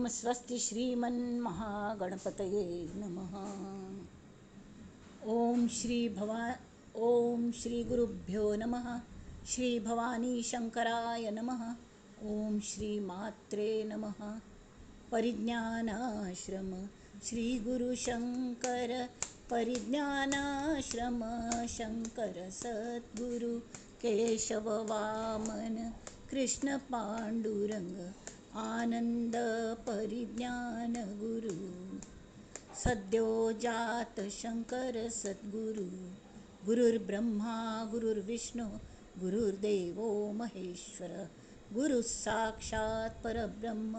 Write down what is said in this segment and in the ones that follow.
स्वस्ति श्रीमन्महागणपतये नमः। ओम श्री गुरुभ्यो नमः। श्री भवानी शंकराय नमः। ओम श्री मात्रे नमः। परिज्ञानाश्रम श्री गुरु शंकर परिज्ञानाश्रम शंकर सद्गुरु केशव वामन कृष्ण पांडुरंग आनंद परिज्ञान गुरु सद्यो जात शंकर सद्गुरु गुरुर्ब्रह्मा गुरुर्विष्णु गुरुर्देवो महेश्वर गुरु साक्षात् परब्रह्म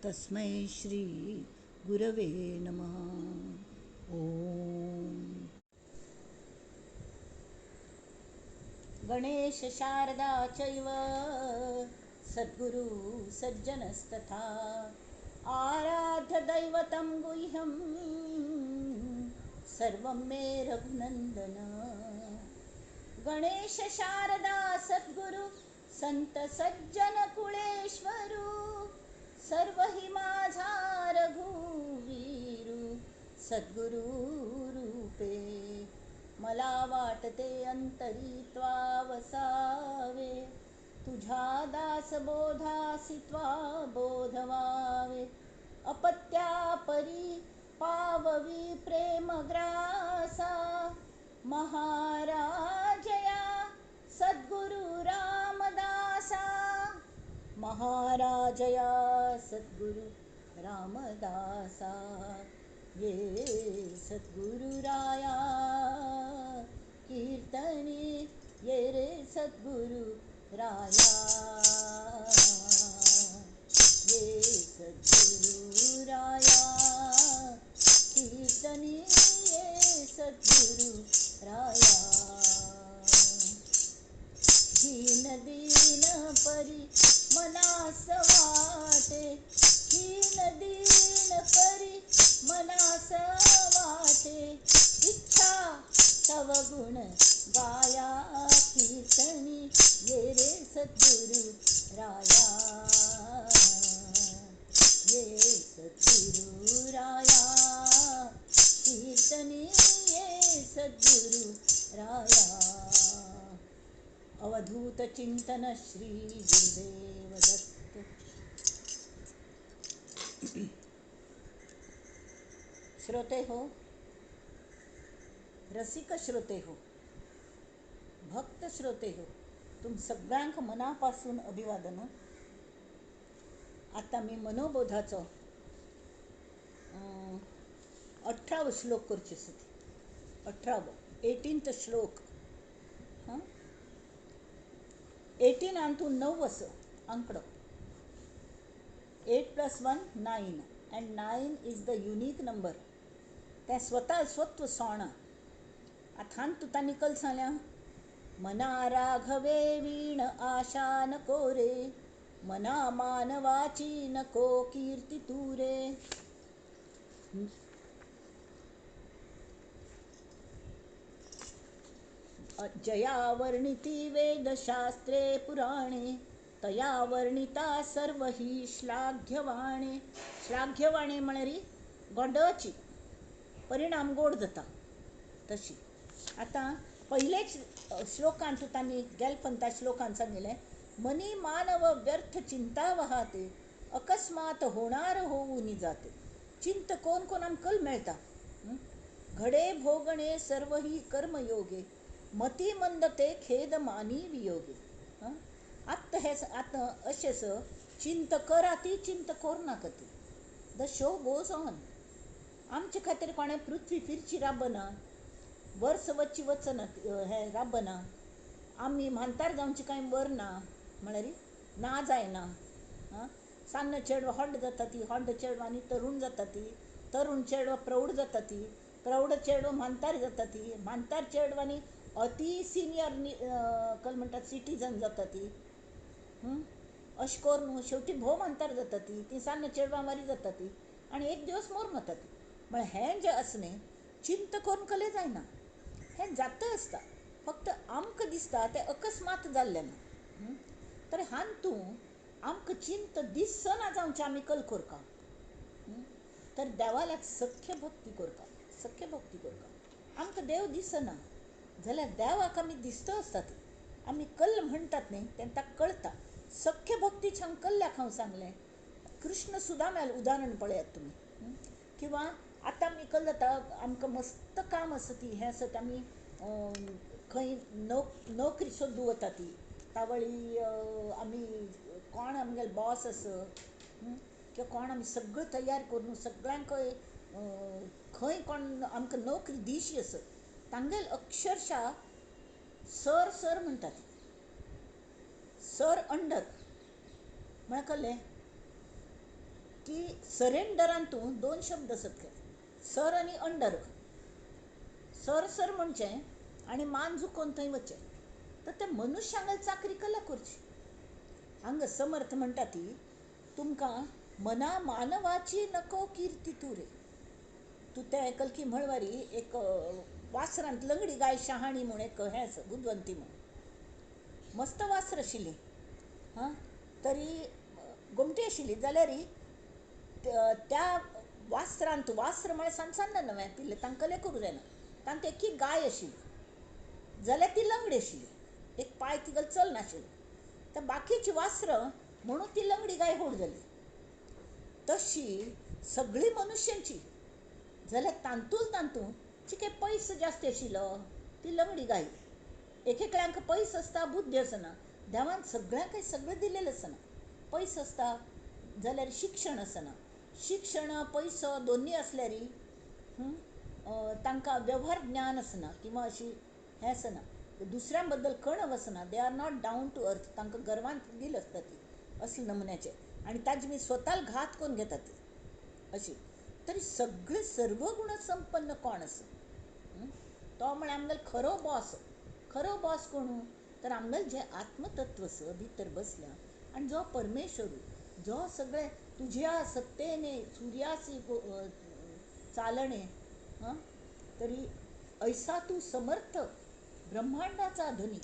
तस्मै श्री गुरवे नमः। ओम गणेश शारदा चैव सद्गुरु सज्जनस्तथा आराध्य दैवतं गुह्यं सर्वं मे रघुनंदन। गणेश शारदा सद्गुरु संत सज्जन कुळेश्वरू सर्व हि माझा रघुवीरू सद्गुरु रूपे मला वाटते अंतरी त्वा वसावे तुझ्या दास बोधासी त्वा बोधवावे अपत्या परी पाववी प्रेम ग्रासा महाराजया सद्गुरु रामदासा महाराजया सद्गुरु रामदासा ये सद्गुरु राया कीर्तनी ये रे सद्गुरु राया ये सद्गुरु राया कीर्तनी ये सद्गुरु राया दीन दीन परी मनास वाटे दीन दीन परी मनास वाटे इच्छा तव गुण गाया कीर्तनी ये रे सद्गुरु राया ये सद्गुरु राया कीर्तनी ये सद्गुरु राया। अवधूत चिंतन श्री गुरुदेव दत्त। श्रोते हो, रसिक श्रोते हो, भक्त श्रोते हो, तुम सगळ्यांक मनापासून अभिवादन। आता मी मनोबोधाचो 18 श्लोक करचे आसा। 18th श्लोक 18 आणि 9 असं अंकडो 8 + 1 9 and 9 is the unique number. त्या स्वतः स्वत्व सोणा आथान तुता निकल साल्या मना राघवे वीण आशा नको रे मना मानवाची नको कीर्ती तुरे जया वर्णिती वेदशास्त्रे पुराणे तया वर्णिता सर्व ही श्लाघ्यवाणे श्लाघ्यवाणे म्हणरी गोंडची परिणाम गोड जाता तशी। आता पहिलेच श्लोकांत त्यांनी गेलपंता श्लोकांत सांगितले मनी मानव व्यर्थ चिंता वाहते अकस्मात होणार होऊनी जाते चिंत कोण कोणाम कल मिळता घडे भोगणे सर्व ही कर्मयोगे मती मंदते खेद मानी वियोगे। आत्ता हे आता अशेच चिंत कराती चिंत कोरनाकती द शो गोज ऑन। आमचे खातीर कोणें पृथ्वी फिरची राबना वर्स वच्ची वचना हे राबना आमी म्हानतार जावची कांय बर ना म्हळ्यार ना जायना। सान्न चेडवां होड्ड जाता ती होड्ड चेडवांनी तरूण जाता ती तरूण चेडवां प्रौढ जाता ती प्रौढ चेडवां म्हानतार जाता ती म्हानतार चेडवांनी अति सिनियर कल म्हणटात सिटीजन जाता ती अशें करून शेवटी भोव म्हानतार जाता ती ती सान्न चेडवां वारी जाता ती आनी एक दिवस मोर वता ती। म्हळ्यार हें जें आसलें चिंत करून कलें जायना हें जाता आसता फक्त आमकां दिसता तें अकस्मात जाल्लें ना। तर हान तूं आमकां चिंत दिसना जावचे आमी कल करता. तर देवाला सख्य भक्ती करता, सख्य भक्ती करता. आमकां देव दिसना जाल्यार देवाक आमी दिसतो आसता ती आमी कल्ल म्हणटात न्ही तें ताका कळटा. सख्य भक्तीचे हांव कल्ल्याक हांव सांगलें. कृष्ण सुदाम्याल उदाहरण पळयात तुमी. किंवा आतां आमी कल जाता आमकां मस्त काम आसा ती हें आसा आमी खंय नोकरी सोदूं वता ती तावळी आमी कोण आमगेले बॉस आसा किंवां कोण आमी सगळी तयार करून सगळ्यांक खंय कोण आमकां नोकरी दिवची आसा तांगेल अक्षरशा सर सर म्हणटात. सर अंडर म्हळ्यार कळ्ळें की सरेंडरांतूं दोन शब्द आसात खंय, सर आनी अंडर. सर सर म्हणचें आनी मान झुकोवन थंय वचचें. तर ते मनुश्यांगेल चाकरी कला करची. हांगा समर्थ म्हणटा ती तुमकां मना मानवाची नको किर्ती तूं रे. तूं तें कलकी म्हळवारी एक वासरांत लंगडी गाय शहाणी म्हूण एक हें आसा बुदवंती म्हूण मस्त वासर आशिल्ली. तरी गोमटी आशिल्ली जाल्यार त्या वासरांत वासर म्हळ्यार सान्न नवें पिल्लें तांकां कले करूं जायना. तांकां एक गाय आशिल्ली जाल्यार ती लंगडी आशिल्ली, एक पांय तिगेलो चलनाशिल्लो. तर बाकीची वासरां म्हणून ती लंगडी गाय व्हड जाली. तशी सगळी मनुश्यांची जाल्यार तांतून चिके पयसो जास्त आशिल्लो ती लंगडी गाय. एकेकल्यांक पयसो आसता बुद्धी आसना. देवान सगळ्यांक सगळें दिलेलें आसना. पयसो आसता जाल्यार शिक्षण आसना. शिक्षण पयसो दोनी आसल्यार तांकां वेव्हार ज्ञान आसना किंवा अशी हें आसना, दुसऱ्यां बद्दल कणव आसना. They are not down to earth. तांकां गर्वान फुगिल्ली आसता ती असले नमुन्याचे आनी ताजे मी स्वताल घात करून घेतात ती अशी. तरी सगळे सर्व गुण संपन्न कोण आसा तो म्हळ्यार आमगेलो खरो बॉस. खरो बॉस कोण तर आमगेलें जें आत्मतत्व आसा भितर बसल्या आनी जो परमेश्वर जो सगळे तुज्या सत्तेने सूर्यासी चालणे तरी ऐसा तू समर्थ ब्रह्मांडाचा धनी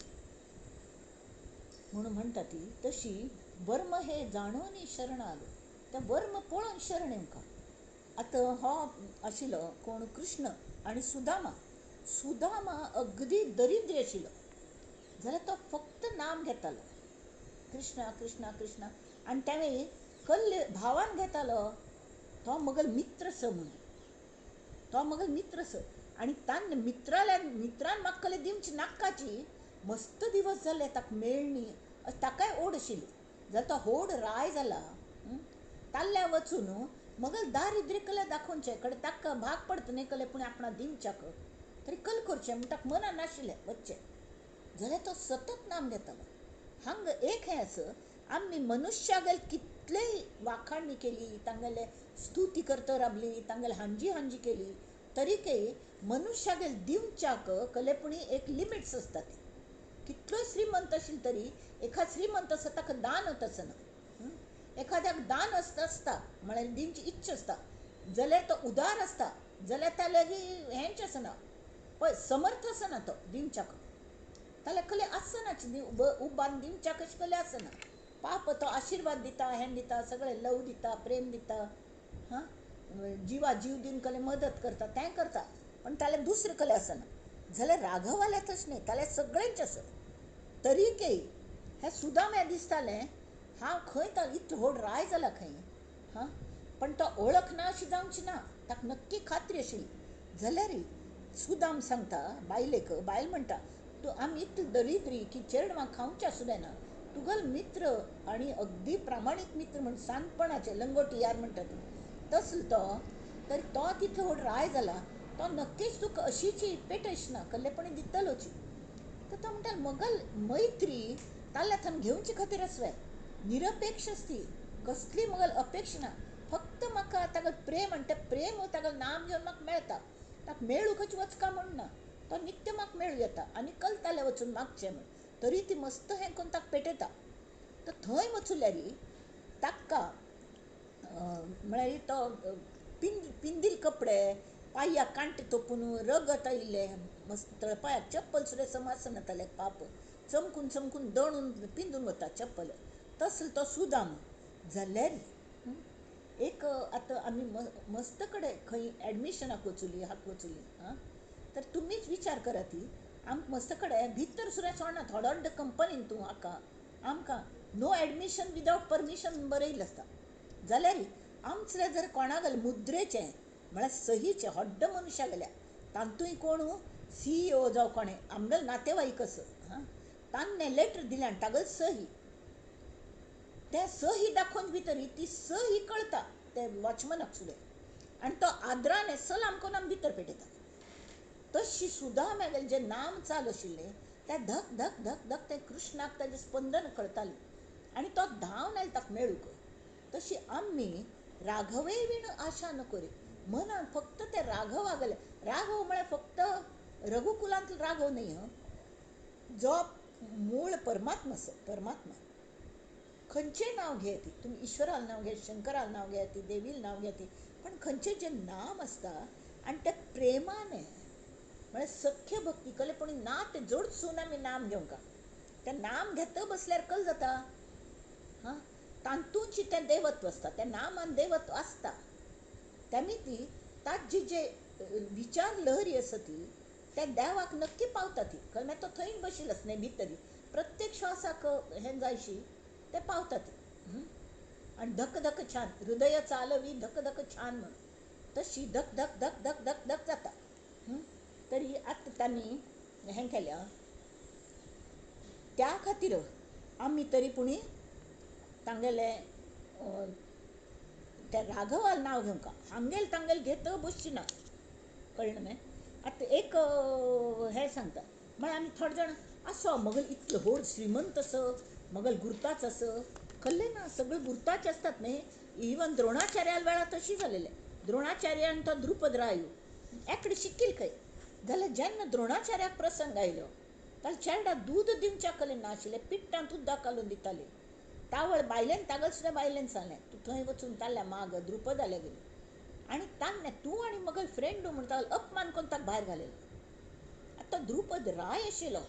म्हणून म्हणटा ती. तशी वर्म हे जाणून शरण आलो. त्या वर्म पळोवन शरण येवका. आतां हो आशिल्लो कोण कृष्ण आनी सुदामा. सुदामा अगदी दरिद्री आशिल्लो जाल्यार तो फक्त नाम घेतालो कृष्णा कृष्णा कृष्णा. आनी त्या कल्ले भावान घेतालो तो म्हगेलो मित्र स म्हणून. तो म्हगेलो मित्र स आनी तान मित्रान म्हाका कसले दिवची नाकाची. मस्त दिवस जाले ताका मेळ्ळी ताकाय ओड आशिल्ली जाल्यार तो होड राय जाला. ताल्ल्या वचून म्हगेलो दारिद्र्य कले दाखोवचें कडे ताका भाग पडता न्ही कले पूण आपणा दिवच्याक तरी कल करचें म्हण ताका मनान नाशिल्लें वचचें जाल्यार तो सतत नाम घेतालो. हांगा एक हें आसा आमी मनुश्यागेल कितलेय वाखाणणी केली तांगेले स्तुती करता राबली तांगेले हांजी केली तरीकय मनुश्यागेल दिवच्याक कलेपुणी एक लिमिट्स आसता. ती कितलोय श्रीमंत आशिल्लो तरी एखाद श्रीमंत आसा ताका दान आसना. एखाद्याक दान आसता म्हळ्यार दिवची इच्छा आसता जाल्यार तो उदार आसता जाल्यार त्या लेगीत हेंच आसना पळय समर्थ आसना तो दिवच्याक. जाल्यार कले आसनाची उबान दिवच्याक अशें कले आसना. पाप तो आशिर्वाद दिता हें दिता सगळें लव दिता प्रेम दिता जिवा जीव दिवन कले मदत करता तें करता पण ताल्यार दुसरें कले आसना. जाल्यार राघवाल्या तशें न्ही ताल्यार सगळेंच आसा. तरीकय हें सुदाम्या दिसतालें हांव खंय तो इतलो व्हड राय जाला खंय पण तो ओळख ना अशी जावची ना. ताका नक्की खात्री आशिल्ली जाल्यार सुदाम सांगता बायल म्हणटा तूं आमी इतली दरिद्री की चेडवां खावचें सुद्दां ना. तुगेलो मित्र आनी अगदी प्रामाणीक मित्र म्हण सानपणाचे लंगोटी यार म्हणटा तसलो तो तर तो तितलो व्हड राय जाला तो नक्कीच तुका अशीची पेटयची ना कल्लेपणी दितलोची. तर तो म्हणटा मगल मैत्री ताल्ल्या थंय घेवची खातीर आसवे निरपेक्ष आसती कसली मगल अपेक्षा ना. फक्त म्हाका ताका प्रेम आनी तें प्रेम ताका नाम घेवन म्हाका मेळटा. ताका मेळू खंयची वचका म्हणना तो नित्य म्हाका मेळूं येता आनी कलताले वचून मागचें म्हण तरी ती मस्त हें करून ताका पेटयता. तर थंय वचूल्यार ताका म्हळ्यार तो पिंदील कपडे पांयाक कांटे तोपून रगत आयिल्ले मस्त तळपायाक चप्पल सुद्दां समज आसना ताल्याक पाप चमकून दणून पिंजून वता चप्पल. तसलो तो सुदाम जाल्यार एक आतां आमी मस्त कडेन खंय एडमिशनाक वचुली हाक वचुली तर तुमीच विचार करात आमकां मस्त कडेन भितर सुद्दां सोडना थोडो व्हडल्या कंपनीन तूं हाका आमकां नो एडमिशन विदावट परमिशन बरयल्लें आसता जाल्यार आमचें जर कोणागेलें मुद्रेचें म्हळ्यार सहीचें व्हड्ड मनशां गेल्या तांतूय कोण CEO जावं कोणें आमगेले नातेवाईक ताणें लेटर दिलें आनी तागेली सही ते सही दाखोवन भितर ती सही कळटा ते वॉचमनाक सुद्दां आनी तो आदरान सलाम करून आमी भितर पेटयता तशी सुद्दां मेगेलें जें नाम चालू आशिल्लें तें धक धक धक धक तें कृष्णाक ताजें स्पंदन कळटालें आनी तो धांवन आयलो ताका मेळूंक तशी आमी राघवे विण आशा न करी मनान फक्त ते राघवा गेले राघव म्हळ्यार फक्त रघुकुलांतलो राघव न्ही जो मूळ परमात्मा परमात्मा खंयचें नांव घेयात तुमी ईश्वराल नांव घेयात शंकराल नांव घेयात देवील नांव घेयात पण खंयचें जें नाम आसता आनी तें प्रेमाने म्हळ्यार सख्य भक्ती कले पूण ना तें जोडसून आमी नाम घेवंका तें नाम घेत बसल्यार कल जाता तांतूंची तें देवत्व आसता तें नामान देवत्व आसता तेमी ती ताजी जे विचार लहरी आसा ती त्या देवाक नक्की पावता ती कळ्ळें तो थंय बशिल्लो आसता न्ही भितर प्रत्येक श्वासाक हें जायशी ते पावता ती आनी धक धक छान हृदय चालवी धक धक छान म्हण तशी धक धक धक धक धक धक जाता तरी आतां तांणी हें केल्या त्या खातीर आमी तरी पूण तांगेलें त्या राघवाल नांव घेवंका हांगेल तांगेल घेत बसची ना कळ्ळें न्ही आतां एक हें सांगता म्हळ्यार आमी थोडे जाण आसो मगल इतलो व्हड श्रीमंत आस मगल गुर्ताच आस कळ्ळें ना सगळे गुर्ताचे आसतात न्ही इवन द्रोणाचार्याल वेळार तशी जालेलें द्रोणाचार्य आनी तो द्रुपद रायो एकडे शिकिल्ले खंय जाल्यार जेन्ना द्रोणाचार्याक प्रसंग आयलो ताल्या चेडा दूद दिवच्या कलेन नाशिल्लें पिट्टांत उदक घालून दिताले तावळ बायलेन तागल सुद्दां बायलेन सांगलें तूं थंय वचून ताल्ल्या माग द्रुपदाल्या गेली आनी ताणें तूं आनी मगल फ्रेंड म्हूण ताका अपमान करून ताका भायर घालयलो आतां द्रुपद राय आशिल्लो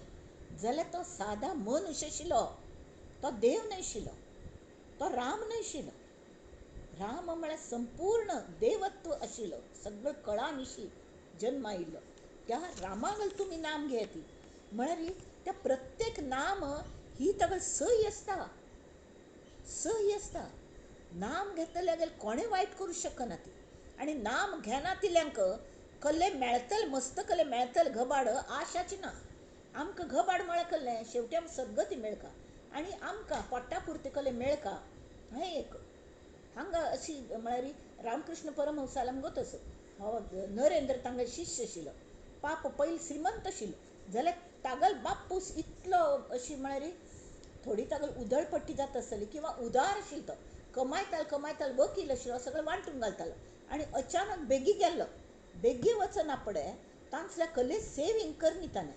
जाल्यार तो सादा मनुश्य आशिल्लो तो देव न्हयशिल्लो तो राम न्हयशिल्लो राम म्हळ्यार संपूर्ण देवत्व आशिल्लो सगळ्यो कळांनिशी जल्म आयिल्लो त्या रामागल तुमी नाम घेयात म्हळ्यार त्या प्रत्येक नाम ही तागेली सही आसता सही आसता नाम घेतले गेल कोणें वायट करूं शकना ती आनी नाम घेना तिल्यांक कल्ले मेळतले मस्त कल्ले मेळतले घबाड आशाची ना आमकां घबाड म्हळ्यार कल्लें शेवटी आमकां सद्गती मेळका आनी आमकां पोट्टा पुरते कल्ले मेळका हें एक हांगा अशी म्हळ्यार रामकृष्ण परमहंसाल आमकां गोतस हो नरेंद्र तांगेलो शिश्य आशिल्लो पाप पयलीं श्रीमंत आशिल्लो जाल्यार तागेलो बापूस इतलो अशी म्हळ्यार थोडी तागेली उदळपट्टी जाता आसतली किंवा उदार आशिल्लो तो कमायतालो वकील आशिल्लो सगळें वांटून घालतालो आनी अचानक बेगी गेल्लो बेगी वचना पडे तांचल्या कले सेवींग करनी ताणें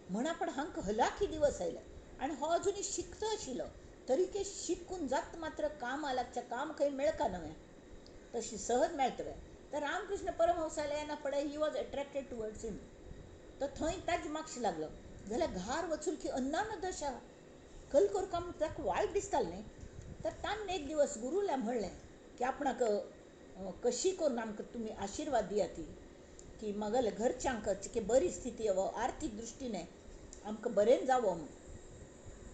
म्हणा पण हांकां हलाखी दिवस आयले आनी हो अजुनी शिकतो आशिल्लो तरी के शिकून जात मात्र काम लागचें काम खंय मेळका नवें तशी सहज मेळटलें तर रामकृष्ण परमहंसाल येना पडे ही वॉज एट्रॅक्टेड टुवर्ड्स हिम तो थंय ताजे मागशी लागलो जाल्यार घार वचून की अन्नान दशा कल करता ताका वायट दिसतालें न्ही तर ताणें एक दिवस गुरुल्या म्हणलें की आपणाक कशी करून आमकां तुमी आशिर्वाद दियात की म्हागेल्या घरच्यांक की बरी स्थिती येवो आर्थीक दृश्टीने आमकां बरें जावो म्हूण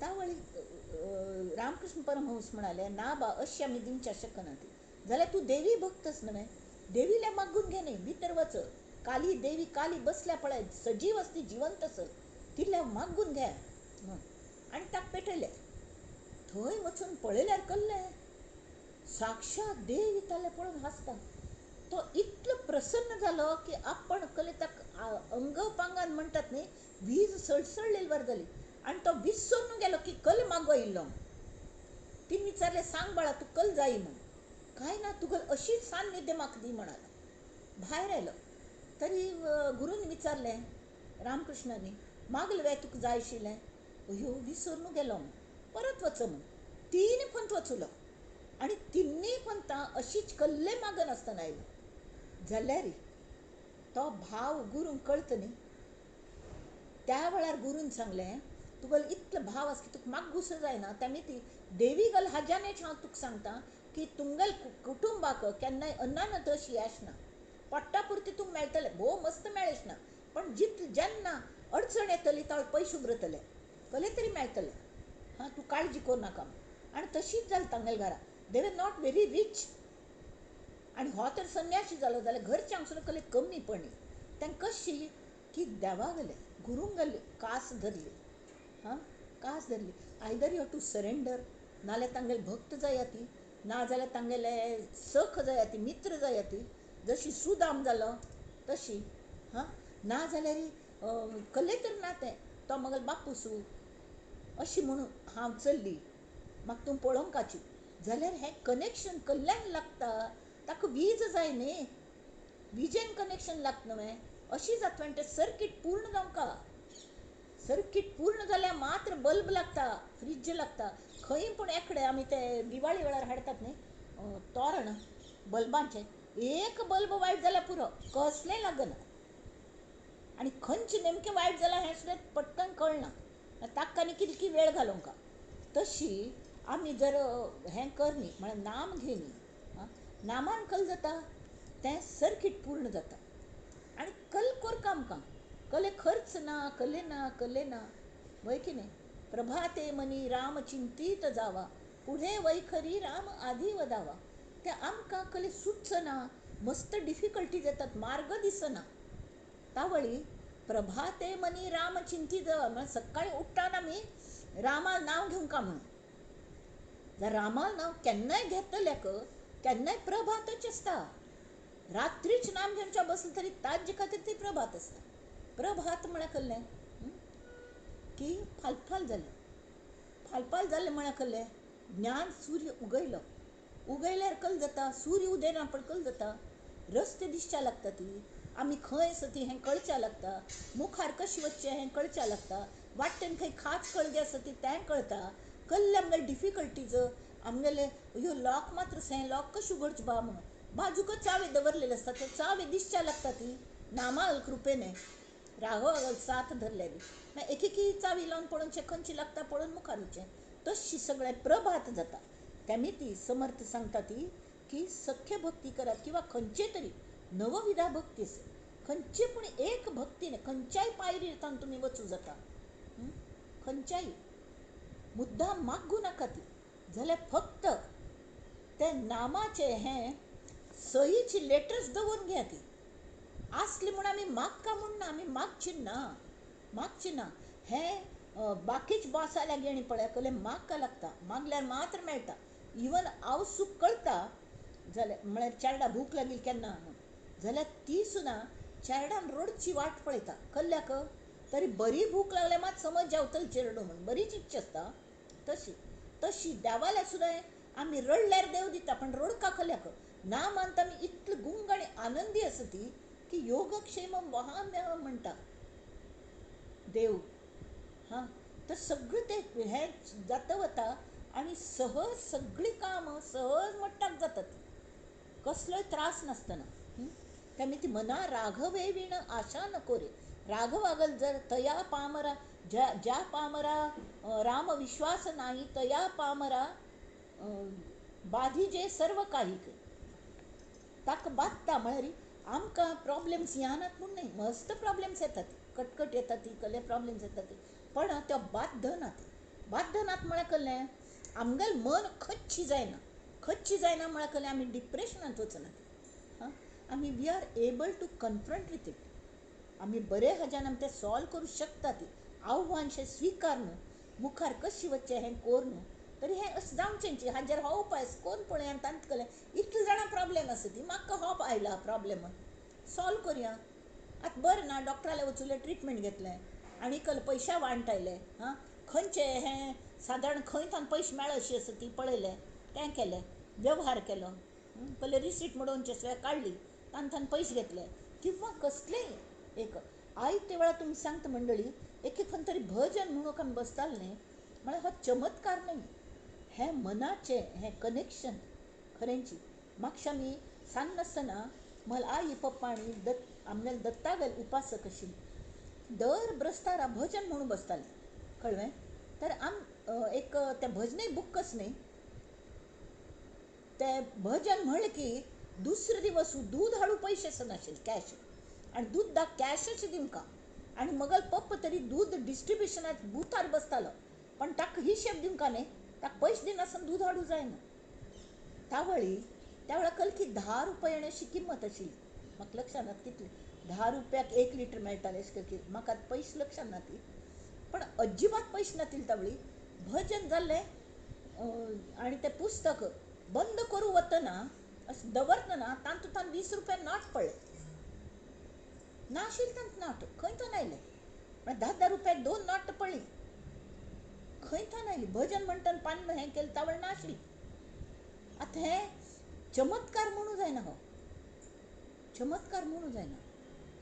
तावळी रामकृष्ण परमहंस म्हणाले ना बा अशी आमी दिवच्या शकना ती जाल्यार तूं देवी भक्तस न्हय देवीले मागून घे न्ही भितर वच काली देवी काली बसल्या पळय सजीव आसती जिवंत आस तिले मागून घे आनी ताका पेटयलें थंय वचून पळयल्यार कल्लें साक्षात देव येताले पळोवन हांसता तो इतलो प्रसन्न जालो की आपण कले ताका अंग पांगान म्हणटात न्ही वीज सळसळलेली वर जाली आनी तो विसरून गेलो की कल मागो आयिल्लो तिने विचारलें सांग बाळा तूं कल जाय म्हूण कांय ना तुगेल अशीच सान्निध्य म्हाका दी म्हणालो भायर आयलो तरी गुरून विचारलें रामकृष्णानी मागलें वे तुका जाय आशिल्लें अयो विसरून गेलो परत वच म्हूण तीन पंत वचुलो आनी तिन्नी पंतां अशीच कल्ले मागन आसतना आयलो जाल्यार तो भाव गुरूंक कळटा न्ही त्या वेळार गुरून सांगलें तुगेल इतलो भाव आसा की तुका म्हाका गुसो जायना तेमी ती देवी गल हाज्यानेच हांव तुका सांगता की तुमगेल कुटुंबाक केन्नाय अन्नानतशी आसना. पडटा पुरती तुमकां मेळटलें, भोव मस्त मेळचना, पण जेन्ना अडचण येतली ताळ पयशे उरतले, कले तरी मेळटले. हां, तूं काळजी करूं नाका. आनी तशीच जाली तांगेल घरा. दे वर नॉट व्हेरी रीच. आनी हो तर संन्याशी जालो जाल्यार घरच्यांक सुद्दां कसले कमी पडली. तांकां कशी की देवा गेले गुरूंक गेली कास धरली. हां, कास धरली. Either you have to surrender, नाल्यार तांगेले भक्त जाया ती, नाजाल्यार तांगेले सख जाया ती, मित्र जाया ती, जशी सुदाम जालो तशी. हां, नाजाल्यार कसले तर नातें, तो म्हगेलो बापूसू अशी म्हणून हांव चल्ली, म्हाका तूं पळोवंकाची जाल्यार हें कनेक्शन कसल्यान लागता. ताका वीज जाय न्ही, विजेन कनेक्शन लागता न्हय. अशी जातवें तें सर्किट पूर्ण जावंका. सर्किट पूर्ण जाल्यार मात्र बल्ब लागता, फ्रीज लागता. खंय पूण एकडे आमी ते दिवाळी वेळार हाडटात न्ही तोरण बल्बांचे, एक बल्ब वायट जाल्यार पुरो, कसलेंय लागना. आनी खंयचें नेमकें वायट जालां हें सुद्दां पटकन कळना. ताका आनी कितकी वेळ घालोवंका. तशी आमी जर हें कर न्ही, म्हळ्यार नाम घे न्ही, नामान कल जाता तें सर्किट पूर्ण जाता. आनी कल कोरता आमकां, कले खर्च ना, कले ना, कले ना, वय की न्ही. प्रभाते मनी राम चिंतीत जावा, पुढे वैखरी राम आधी वदावा. ते आमकां कले सुचना, मस्त डिफिकल्टीज येतात, मार्ग दिसना. तावळी प्रभाते मनी राम चिंतीत जावा, म्हळ्यार सकाळी उठ्ठान आमी रामा नांव घेवंका म्हणून. जर रामा नांव केन्नाय घेतल्याक केन्नाय प्रभातच आसता. रात्रीच नाम घेवच्या बसलें तरी ताजे खातीर ती प्रभात आसता. प्रभात म्हळ्यार कसलें की फालफाल जालें. फालफाल जालें म्हळ्यार कसलें, ज्ञान सूर्य उगयलो, उगयल्यार कल जाता. सूर्य उदेना पण कल जाता. रस्ते दिसच्या लागता ती, आमी खंय आसा ती हें कळच्या लागता. मुखार कशें वचचें हें कळच्या लागता. वाटेन खंय खाच कळगी आसा ती तें कळटा. कसले आमगेले डिफिकल्टीज, आमगेले ह्यो लॉक मात्र हें लॉक कशें उगडचें बा म्हणून बाजूकच चावी दवरलेली आसता. ते चावी दिसच्या लागता ती नामाल कृपेने, राघव साथ धरलेली. मागीर एक चावी लावन पळोवचें खंयची लागता पळोवन मुखार वचचें. तशी सगळें प्रभात जाता. तेमी ती समर्थ सांगता ती की सख्य भक्ती करात किंवा खंयचे तरी नवविधा भक्ती आसा. खंयची पूण एक भक्तीने खंयच्याय पायरीतान तुमी वचूं जाता. खंयच्याय मुद्दाम मागू नाका ती, जाल्यार फक्त ते नामाचे हें सईची लेटर्स दवरून घेया ती. आसली म्हूण आमी मागता म्हूण ना, आमी मागची ना, मागची ना. हें बाकीच बोस जाल्यार गेणी पळय कसलें मागका लागता, मागल्यार मात्र मेळटा. इवन हांव सूख कळटा जाल्यार म्हळ्यार चेडा भूक लागली केन्ना जाल्यार ती सुद्दां चेड्यान रडची वाट पळयता. कसल्याक तरी बरी भूक लागल्यार मात समज जेवतली चेडो म्हणून बरीच इच्छा आसता. तशी तशी देवाल्या सुद्दां आमी रडल्यार देव दिता, पण रडका कसल्याक ना मानता. आमी इतली गुंग आनी आनंदी आसा ती की योगक्षेम वहाम्य म्हणटा देव. हां, तर सगळें ते हें जाता वता आनी सहज सगळीं कामां सहज मट्टाक जातात, कसलोय त्रास नासतना. तेमी ती मना राघवे विण आशा नको रे. राघवागल जर तया पामरा, ज्या पामरा राम विश्वास नाही तया पामरा बाधीजे सर्व काही. ताका बादता म्हळ्यार आमकां प्रॉब्लेम्स येनात म्हूण न्ही, मस्त प्रॉब्लेम्स येतात, कटकट येतात ती, कसले प्रॉब्लेम्स येतात पण त्यो बाद्धनात. बाद्धनात म्हळ्यार कसलें आमगेलें मन खच्ची जायना. खच्ची जायना म्हळ्यार कसलें आमी डिप्रेशनांत वचनात. हां, आमी we are able to confront with it. आमी बरे हाज्यान आमी तें सॉल्व करूं शकता. ती आव्हान शें स्विकार न्हू, मुखार कशें वचचें हें कोर न्हू. तरी हें अशें जावचें न्ही. हाजेर हो उपाय कोण पळय आनी तांत कलें इतले जाणां प्रॉब्लेम आसा ती म्हाका हो आयला प्रॉब्लेम सॉल्व करया. आतां बरें ना, डॉक्टराले वचूले ट्रिटमेंट घेतलें आनी कल पयशा वांटायले. हां, खंयचें हें सादारण खंय थान पयशे मेळ अशी आसा ती पळयलें, तें केलें, वेव्हार केलो, कसले रिसीट मोडोवचे सगळे काडली, तान पयशे घेतले. किंवा कसलेंय एक आयते वेळार तुमी सांगता मंडळी, एक खंय तरी भजन म्हणून आमी बसताले न्ही, म्हळ्यार हो चमत्कार न्ही, हें मनाचें हें कनेक्शन खरेंची. म्हापशा आमी सांग नासतना म्हळ्यार आई पप्पा आनी आमगेले दत्तागेल उपासक आशिल्ले, दर ब्रस्तारा भजन म्हणून बसताले. कळ्ळें. तर एक तें भजनय बुक्कच न्ही, तें भजन म्हणलें की दुसरे दिवस दूद हाडू पयशेच नाशिल्ले, कॅश. आनी दूद दा कॅशच दिमकां. आनी मगल पप्प तरी दूद डिस्ट्रिब्युशनात बुथार बसतालो, पण ताका हिशेब दिवंका न्ही, ताका पयशे दिनासन दूद हाडूं जायना. त्या वेळा कल्की 10 रुपये अशी किंमत आशिल्ली. म्हाका लक्षात ना कितली, 10 रुपयाक 1 लिटर मेळटालें अशें करून. म्हाका आतां पयशे लक्षात ना ती, पण अजिबात पयशे नातिले त्या वेळी. भजन जाल्लें आनी तें पुस्तक बंद करूं वतना अशें दवरतना तातूंतल्यान 20 रुपया नोट पडलें. नाशिल्लें तांत नोट, खंय तो आयलें. म्हळ्यार 10 रुपयाक 2 नोट पडलीं. खंय तो आयलीं. भजन म्हणटना पान हें केलें त्या वेळ नाशिल्लें. आतां हें चमत्कार म्हणूं जायना, हो चमत्कार म्हणूं जायना.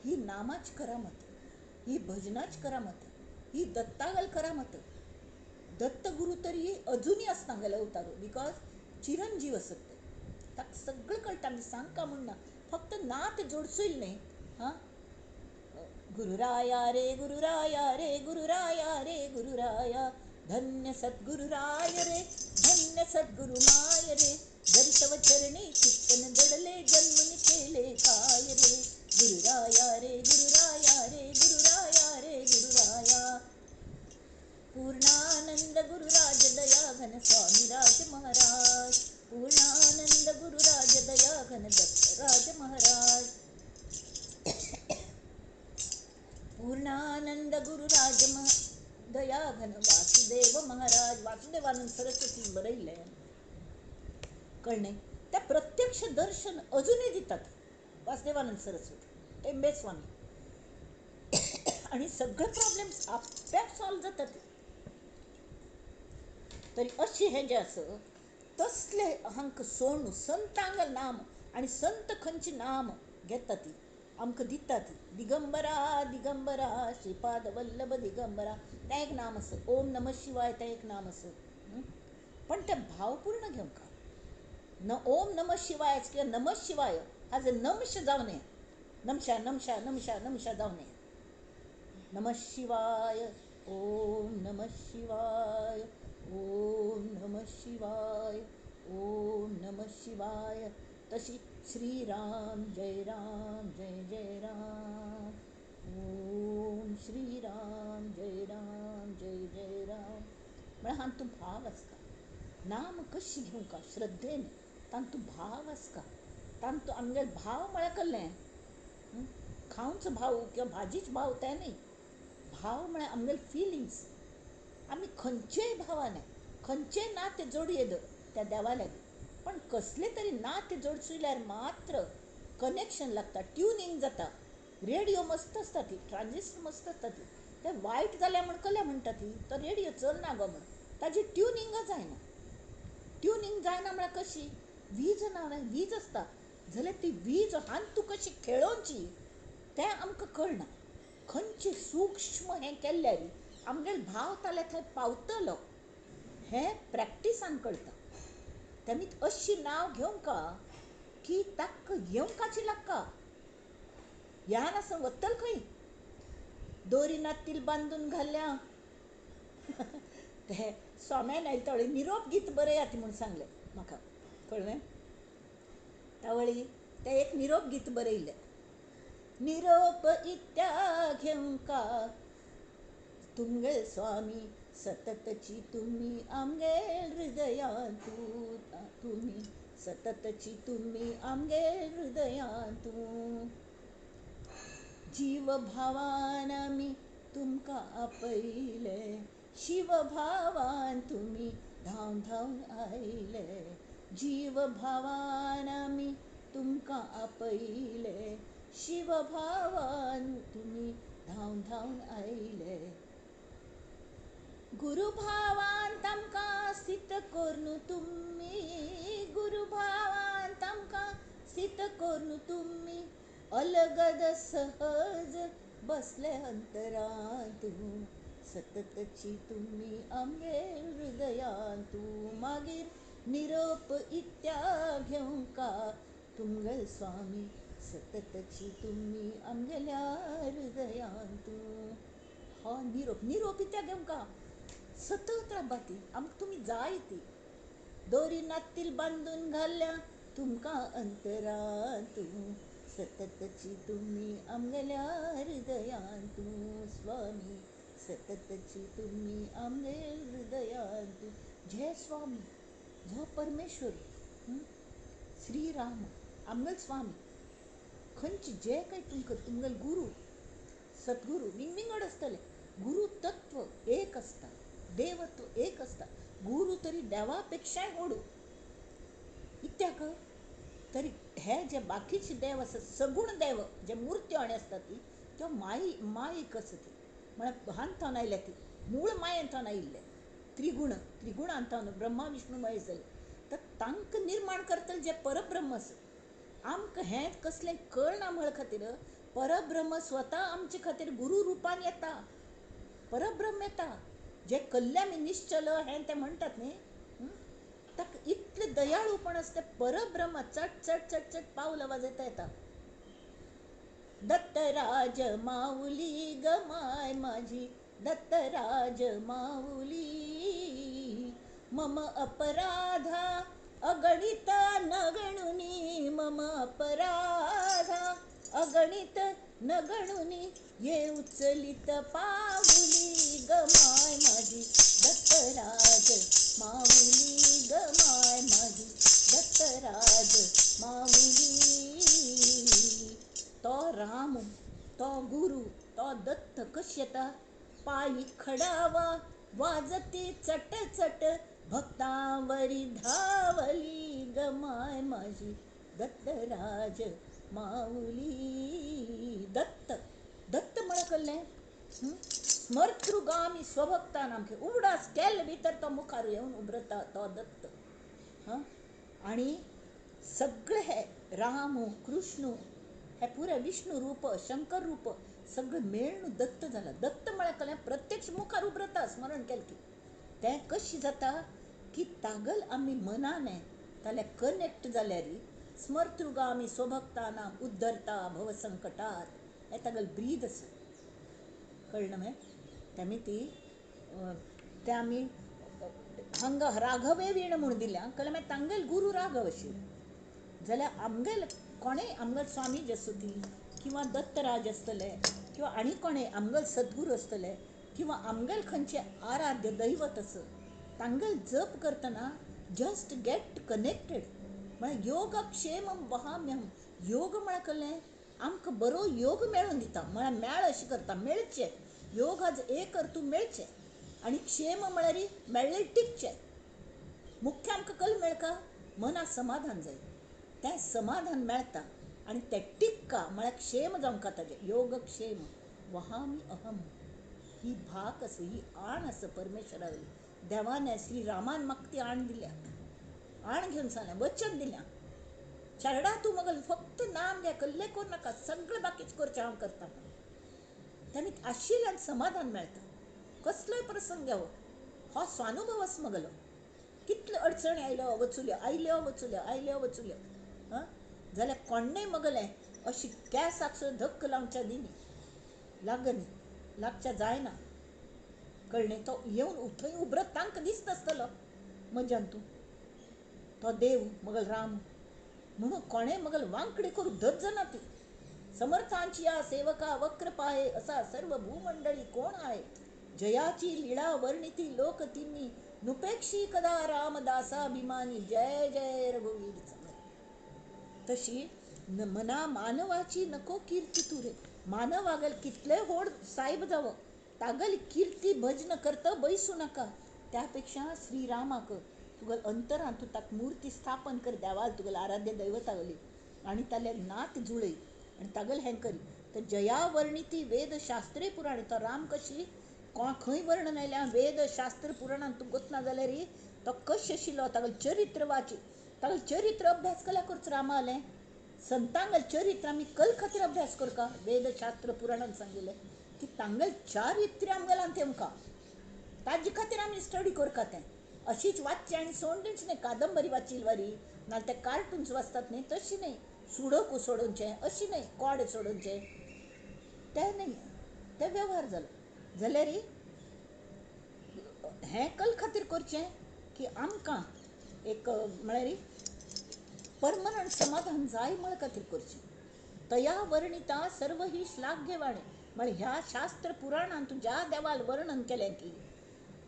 ही नामाची करामत, ही भजनाची करामत, ही दत्तागेल करामत. दत्तगुरू तरी अजुनी आसतांगेले उतारू, बिकॉज चिरंजीव असत ते. ताका सगळें कळटा, आमी सांगता म्हण ना, फक्त नात जोडसूल न्ही. हां, गुरुराया रे गुरुराया रे गुरुराया रे गुरुराया, धन्य सद्गुरुराय रे, धन्य सद्गुरु माय रे, जरी तव चरणी चित्तन दडले, जन्मनि केले काय रे. गुरुराया रे गुरुराया रे गुरुराया रे गुरुराया. पूर्णानंद गुरुराज दया घन स्वामी राज महाराज, पूर्णानंद गुरुराज दया घन दत्त राज महाराज, पूर्णानंद गुरुराज दया घन वासुदेव महाराज. वासुदेवानंद सरस्वती बरयलें, कळ्ळें. त्या प्रत्यक्ष दर्शन अजूनही दितात वासुदेवानंद सरस्वती, टेंबे स्वामी. आणि सगळे प्रॉब्लेम्स आपोआप सॉल्व जातात. तरी अशी हें जें आसा तसले हांकां सोडून संतांगेल नाम, आनी संत खंयची नाम घेता ती आमकां दिता ती. दिगंबरा दिगंबरा श्रीपाद वल्लभ दिगंबरा, तें एक नाम आसा. ओम नम शिवाय तें एक नाम आसा. पण तें भावपूर्ण घेवंका. न ओम नम शिवायच किंवा नम शिवाय हाजे नमश जावं नये. नमशा नमशा नमशा नमशा जावं नये. नम शिवाय, ओम नम शिवाय, ओम नम शिवाय, ओम नम शिवाय. तशी श्रीराम जय राम जय जय राम, ओम श्रीराम जय राम जय जय राम. म्हळ्यार हातूंत भाव आसता. नाम कशी घेवंका श्रद्धेन, तातूंत भाव आसता. तातूंत आमगेले भाव म्हळ्यार कसलें, खावंचो भाव किंवा भाजीच भाव तें न्ही. भाव म्हळ्यार आमगेले फिलिंग्स. आमी खंयचेय भावान खंयचेय नातें जोडयेद त्या देवा लागीं, पण कसले तरी नातें जोडसुल्यार मात्र कनेक्शन लागता, ट्युनिंग जाता. रेडिओ मस्त आसता ती, ट्रांजिस्टर मस्त आसता ती, तें वायट जाल्या म्हण कसलें म्हणटा ती, तो रेडिओ चलना गो म्हण. ताजी ट्युनिंग जायना. ट्युनिंग जायना म्हळ्यार कशी, वीज ना, वीज आसता जाल्यार ती वीज हांतू कशी खेळोवची तें आमकां कळना. खंयचें सूक्ष्म हें केल्ल्यार आमगेलो भाव ताल्या थंय पावतलो हें प्रॅक्टिसान कळटा. तेमीत अशी नांव घेवंका की ताका येवंकाची लागता. ह्या नासन वतल खंय. दोरी नातील बांदून घाल्या ते स्वाम्यान आयतळे निरोप गीत बरयात म्हूण सांगलें म्हाका, कळ्ळें. तावळी तें एक निरोप गीत बरयलें. निरोप इत्या घेवंका तुमगे स्वामी सततची तुम्ही आमगेल हृदयातू, तुम्ही सततची तुम्ही आमगेल हृदयातू. जीव भावान आमी तुमकां आपयले, शिव भावान तुम्ही धांवन धांवन आयले. जीव भावान आमी तुमकां आपयले, शिव भावान तुम्ही धांवन धांवन आयले. गुरु भावान तामकां स्थित कोरून तुम्ही, गुरु भावान तामकां स्थित कोरून तुम्ही, अलगद सहज बसले अंतरांतू, सततची तुम्ही आमगेल हृदयांतू. मागीर निरोप इत्या घेवंका तुमगेल स्वामी सततची तुम्ही आमगेल्या हृदयांतू. हो निरोप, निरोप इत्या घेवंका सतत राबाती आमकां तुमी जाय ती दोरी नातील बांधून घाल्या तुमका अंतरांतू सततची तुम्ही आमगेल्या हृदयांतू स्वामी सततची तुम्ही आमगे हृदयांतू जय स्वामी जो परमेश्वर श्रीराम आमगल स्वामी खंयचे जे काही तुमगल गुरु सद्गुरू विंगविंगड आसतले गुरु तत्व एक असता देवत्व एक असता गुरु तरी देवा व्हडू कित्याक तरी हे जे बाकीचे देव आसत सगुण देव जे मुर्त्यो आनी आसता ती त्यो मायेक आसा ती म्हळ्यार हांथावन आयल्या ती मूळ मायेंतल्यान आयिल्ले त्रिगुणांतल्यान ब्रह्मा विष्णू महेश जाले तर तांकां निर्माण करतले जे परब्रह्म आसा आमकां हें कसलें कळना म्हळ खातीर परब्रह्म स्वता आमचे खातीर गुरु रुपान येता परब्रह्म येता जे कल्यामी निश्चल हें ते म्हणटात न्ही ताका इतलें दयाळूपण आसता परब्रह्म चट चट चट चट पावलां वाजयता येता दत्तराज माऊली ग माय माझी दत्तराज माऊली मम अपराधा अगणित न गणुनी मम अपराधा अगणित न गणुनी ये उचलित पाऊली ग माय माझी दत्तराज माऊली ग माय माझी दत्तराज माऊली तो राम तो गुरु तो दत्त कशी येता पायी खडावा वाजती चट चट भक्तांवरी धावली ग माय माझी दत्तराज माऊली दत्त दत्त म्हळ्या कल्लें स्मर्तृगामी स्वभक्तान आमचे उगडास केल्ले भितर तो मुखार येवन उबरता तो दत्त आनी सगळे हे राम कृष्ण हे पुरे विष्णू रूप शंकर रूप सगळें मेळून दत्त जाला दत्त म्हळ्या कल्लें प्रत्यक्ष मुखार उबरता स्मरण केलें की तें कशें जाता की तागल आमी मनाने जाल्यार कनेक्ट जाल्यार स्मर्तृगामी स्वभक्तानां उद्धरता भवसंकटात हे तागल ब्रीद आसा कळ्ळें न्ही तेमी ती ते आमी हांगा राघवे वीण म्हूण दिल्या कळ्ळें मागीर तांगेल गुरु राघव आशिल्ले जाल्यार आमगेल कोणें आमगेल स्वामी जसोती किंवा दत्तराज आसतले किंवा आनी कोणें आमगेल सद्गुरू आसतले किंवा आमगेल खंयचे आराध्य दैवत आसत तांगेल जप करतना जस्ट गेट कनेक्टेड म्हळ्यार योगक्षेम वहाम्यहम योग म्हळ्यार कळ्ळें आमकां बरो योग मेळून दिता म्हळ्यार मेळ अशें करता मेळचें योग आज एक कर तूं मेळचें आनी क्षेम म्हळ्यार मेळ्ळें टिकचें मुख्य आमकां कल मेळका मनाक समाधान जाय तें समाधान मेळटा आनी तें टिक्का म्हळ्यार क्षेम जावंका ताजें योगक्षेम वहामी अहम ही भाक आसा ही आण आसा परमेश्वरा वयली देवान श्रीरामान म्हाका ती आण दिल्या आण घेवन सांगलें वचन दिल्या चरडा तूं म्हाका फक्त नाम घे कसलें करूं नाका सगळें बाकीचें करचें हांव करता तेमी आशिल्ल्यान समाधान मेळटा कसलोय प्रसंग घेवो हो स्वानुभव आसा म्हगेलो कितल्यो अडचणी आयल्यो वचुल्यो जाल्यार कोणें म्हगेलें अशी केंसाक सुद्दां धक्क लावच्या दिनी लागच्या जायना कळ्ळें तो येवन थंय उबरत तांकां दिसता आसतलो म्हज्यान तूं तो देव म्हगेलो राम म्हणून कोणें म्हगेलो वांकडी करून धज्ज ना ती समर्थांची या सेवका वक्र पाहे असा सर्व भूमंडळी कोण आहे जयाची लीळा वर्णिती लोक तिन्ही नुपेक्षी कदा रामदासाभिमानी जय जय रघुवीर तशी मना मानवाची नको कीर्ती तुरे मानवागल कितले होड साहेब जावं तागल कीर्ती भजन करता बैसू नका त्यापेक्षा श्रीरामाक तुगल अंतरान तू ताक मूर्ती स्थापन कर देवाल तुगल आराध्य दैवतावली आनी ताले नात जुळय आनी तागल हें करी तर जया वर्णिती वेद शास्त्रे पुराण तो राम कशी खंय वर्णन आयल्या वेद शास्त्र पुराणान तूं गोतना जाल्यार तो कशें आशिल्लो तागल चरित्र वाची तागल चरित्र अभ्यास केल्या करच रामालें संतांगल चरित्र आमी कल खातीर अभ्यास करका वेद शास्त्र पुराणान सांगिल्लें की तांगल चारित्र्य आमगेलां तेमकां ताजे खातीर आमी स्टडी करता तें अशीच वाचचें आनी सोडूंच न्ही कादंबरी वाचिल्ली वरी नाल्यार ते कार्टून्स वाचतात न्ही तशी न्ही सुडोकू सोडोवचें अशी न्ही कोड सोडोवचें तें न्ही तें वेव्हार जालो जाल्यार हें कल खातीर करचें की आमकां एक म्हळ्यार परमनंट समाधान जाय म्हळ खातीर करचें. तया वर्णिता सर्व ही श्लाघ्यवाणी. म्हळ्यार ह्या शास्त्र पुराणांत ज्या देवाल वर्णन केलें की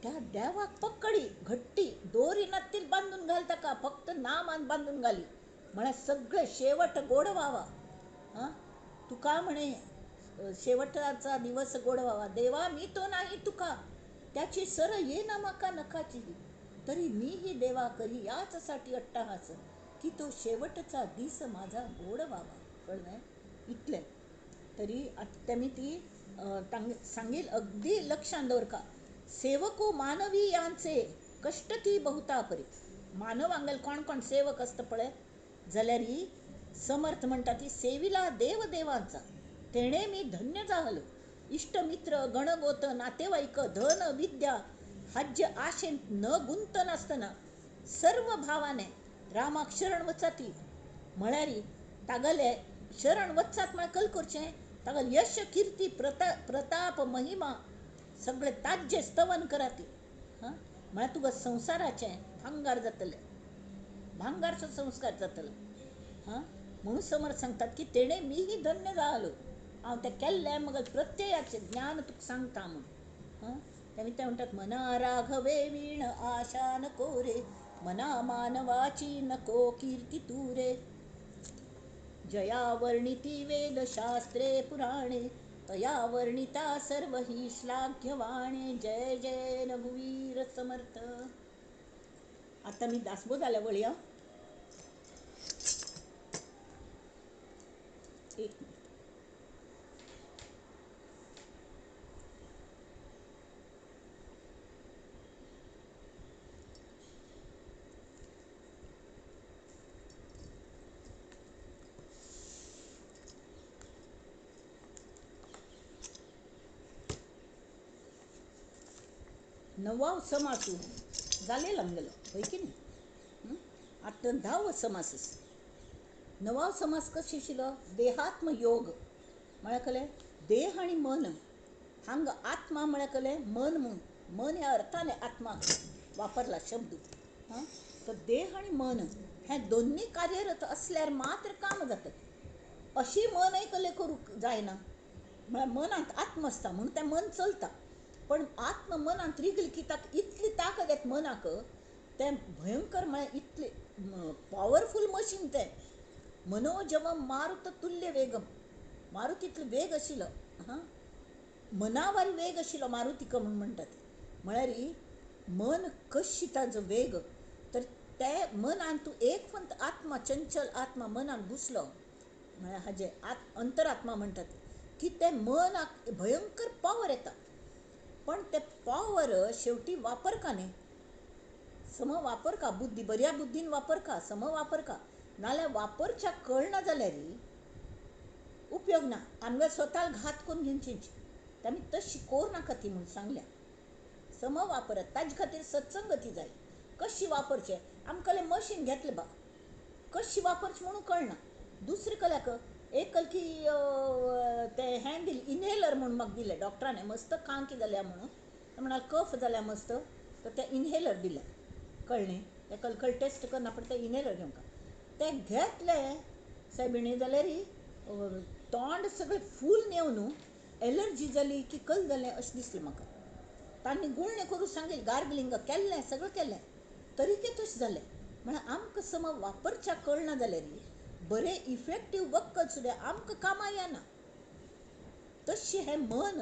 त्या देवाक पक्कडी घट्टी दोरी नत्तील बांधून घाल, ताका फक्त नामान बांधून घाली म्हळ्यार सगळे शेवट गोड व्हावा. हां, तुका म्हणे शेवटाचा दिवस गोड व्हावा. देवा मी तो नाही तुका, त्याची सर ये ना म्हाका नखाची, तरी मीही देवा करी याचसाठी अट्टहास, की तो शेवटचा दिस माझा गोड व्हावा. कळलं इतले तरी आता मी ती सांगेल अगदी लक्षात दवरका. सेवको मानवी यांचे कष्ट ती बहुता परी. मानव हांगेल कोण कोण सेवक असता पळय जाल्यार ही समर्थ म्हणटा ती सेविला देव देवांचा तेणे मी धन्य जाहलो. इष्टमित्र गणगोत नातेवाईक धन विद्या हाज्य आशेंत न गुंत नासतना सर्व भावाने रामाक शरण वचाती. म्हळ्यार तागले शरण वचसात म्हळ्यार कल करचें, तागल यश कीर्ती प्रताप महिमा सगळे ताज्य स्तवन कराती. हां, म्हळ्यार तुका संवसाराचें भांगार जातलें, भांगारचो संस्कार जातलो. हां, म्हणून समर्थ सांगतात की तेणे मीही धन्य जालो, हांव तें केल्लें मग प्रत्ययाचें ज्ञान तुका सांगता म्हणून. हां, ते म्हणटात मना राघवे वीण आशा नको रे, मना मानवाची नको कीर्ती तू रे. जया वर्णिती वेद शास्त्रे पुराणे, तया वर्णिता सर्व ही श्लाघ्यवाणे. जय जय रघुवीर समर्थ. आता मी दासबोधाला वळया. एक मिनिट. नवाव समासू जालेला आमगेलो होय की न्ही. आता 10व समास आसा. नवाव समास कशें आशिल्लो, देहात्म योग म्हळ्यार कळ्ळें देह आनी मन. हांगा आत्मा म्हळ्यार कळ्ळें मन म्हणून, मन ह्या अर्थान आत्मा वापरला शब्द. हां, तर देह आनी मन हें दोन्ही कार्यरत असल्यार मात्र काम जाता. अशी मनय कले करूंक जायना. म्हळ्यार मनांत आत्मा आसता म्हणून तें मन चलता, पण आत्म मनांत रिगली की ताका इतली ताकद येता मनाक, तें भयंकर म्हळ्यार इतले पॉवरफूल मशीन तें. मनोजवम मारुत तुल्य वेगम. मारुतीतलो वेग आशिल्लो. हां, मनावारी वेग आशिल्लो मारुतीक म्हणून म्हणटात. म्हळ्यार मन कशी ताजो वेग, तर ते मनान तूं एक फंत आत्मा चंचल आत्मा मनान घुसलो म्हळ्यार हाजे अंतरात्मा म्हणटात की ते मनाक भयंकर पॉवर येता. पण ते पॉवर शेवटी वापरका न्ही, सम वापरका, बुद्धी बऱ्या बुद्धीन वापरका, सम वापरका, नाल्यार वापरच्या कळना जाल्यार उपयोग ना. आमगे स्वताक घात करून घेवची. आमी तशी कोर नाका ती म्हणून सांगल्या. सम वापरत ताजे खातीर सत्संगती जाय. कशी वापरचें आमकां मशीन घेतलें बा, कशी वापरचें म्हणून कळना. दुसरें कल्याक एक कल की ते हें दिलें इनहेलर म्हणून म्हाका दिलें डॉक्टरान. मस्त खांकी जाल्या म्हणून म्हणाल कफ जाल्या मस्त, तर ते इनहेलर दिलें. कळ्ळें, ते कलकल टेस्ट करना पण ते इनहेलर घेवंक तें घेतलें सायबिणी जाल्यार तोंड सगळें फूल नेवन एलर्जी जाली की कल जालें अशें दिसलें म्हाका. तांणी गुळणें करून सांगिल्लें, गार्गलिंग केल्लें, सगळें केलें, तरीके तशें जालें. म्हळ्यार आमकां सम वापरच्या कळना जाल्यार बरें इफेक्टीव वखद सुद्दां आमकां कामां येना. तशें हें मन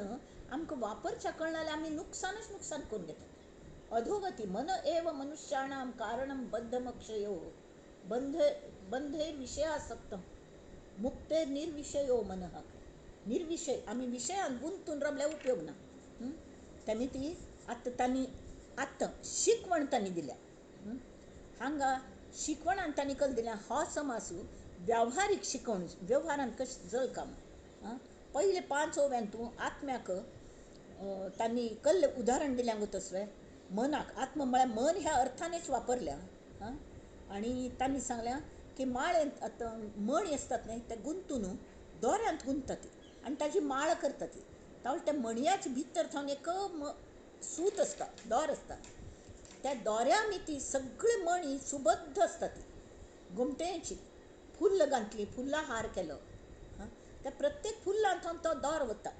आमकां वापरच्या कळना जाल्यार आमी नुकसानच नुकसान करून घेतात. अधोगती मन एव मनुष्याणां कारणं बद्धमक्षयो बंधे विषयासक्तम मुक्ते निर्विषयो मनः. निर्विषय आमी विशयान गुंतून रावल्यार उपयोग ना. तेमी ती आत्ता शिकवण तांणी दिल्या. हांगा शिकवणान तांणी कल दिल्या. हो समासू व्यावहारीक शिकवण, व्यवहारान कशें जळ काम. पहिले 5 ओव्यान तूं आत्म्याक तांणी कल्ले उदाहरण दिल्यां गो तसलें मनाक. आत्म म्हळ्यार मन ह्या अर्थानेच वापरल्या. आनी तांणी सांगल्या की माळेंत आतां मणी आसतात न्ही, ते गुंतून दोऱ्यांत गुंततात आनी ताजी माळ करतात. तावळे त्या मणयाच्या भितर थावन एक सूत आसता, दोर आसता, त्या दोऱ्या मिती सगळी मणी सुबद्ध असता ती घुमटेची फुल्ल घातली फुल्ला हार केलो हां त्या प्रत्येक फुल्लांत तो दोर वता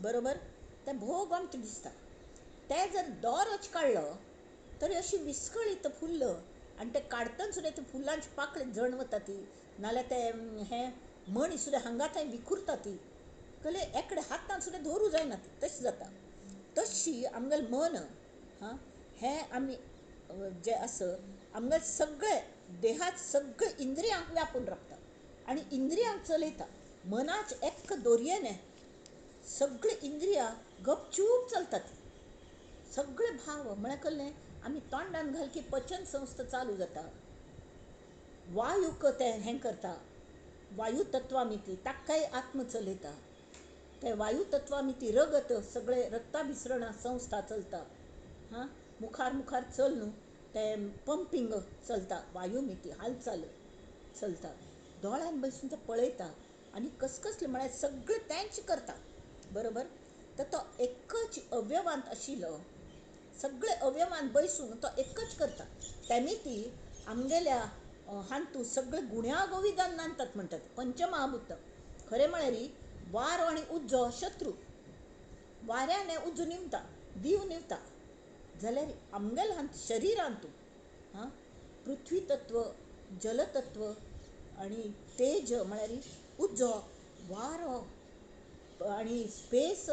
बरोबर ते भोव गमट दिसता ते जर दोरच काडलो तरी अशी विस्कळीत फुल्ल आनी ते काडटना सुद्दां ती फुल्लांची पाकळी जण वता ती नाल्यार ते हे मणी सुद्दां हांगा थंय विखुरता ती कले एकडे हातान सुद्दां दवरूं जायना ती तशी जाता तशी आमगेलें मन हां हें आमी जे आसा आमगेले सगळे देहात सगळे इंद्रियांक व्यापून राखता आनी इंद्रियांक चलयता मनाच एक्क दोरयेने सगळी इंद्रियां गपचूप चलतात सगळे भाव म्हळ्यार कळ्ळें आमी तोंडान घाल की पचन संस्था चालू जाता वायूक ते हें करता वायू तत्वामिती ताकाय आत्म चलयता ते वायू तत्वामिती रगत सगळे रक्ताभिसरणा संस्था चलता हां मुखार मुखार चल न्हू ते पंपींग चलता वायूमिती हालचाल चलता दोळ्यान बसून ते पळयता आनी कसले म्हळ्यार सगळे तेंच करता बरोबर तर तो एकच अवयवांत आशिल्लो सगळे अवयवान बैसून तो एकच करता त्यामी ती आमगेल्या हांतू सगळे गुण्या गोविंदान नांदतात म्हणटात पंचमहाभूत खरें म्हळ्यार वारो आनी उज्जो शत्रू वाऱ्यान उज्जो निवता दीव निवता जाल्यार आमगेल्या हांत शरिरांतू हां पृथ्वी तत्व जलतत्व आनी तेज म्हळ्यार उज्जो वारो आनी स्पेस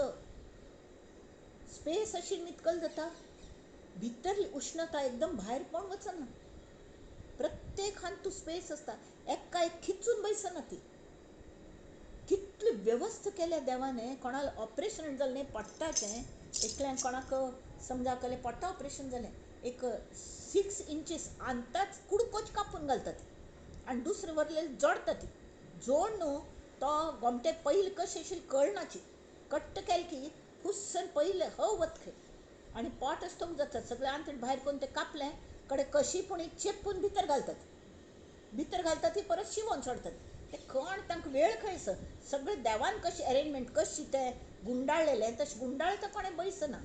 अशी नितकल जाता भितरली उष्णता एकदम भायर पळोवन वचना प्रत्येक हांतू स्पेस आसता एका एक खिचून बसना ती कितली व्यवस्था केल्या देवाने कोणाला ऑपरेशन जालें पडटाचें एकल्यान कोणाक समजा कले पडटा ऑपरेशन जालें एक 6 इंचीस आंताच कुडकोच कापून घालतात आनी दुसरे वरले जोडटा ती जोड न्हू तो गोमटे पयलीं कशी आशिल्ली कळनाची कट्ट केली की हुस्सन पयले वतखे आनी पोट अशें जाता सगळें आंतड भायर करून ते कापलें कडे कशी पूण चेपून भितर घालतात ती परत शिवोन सोडतात ते कोण तांकां वेळ खंयसर सगळें देवान कशी अरेंजमेंट कशी ते गुंडाळलेले तशें गुंडाळता कोणें बैसना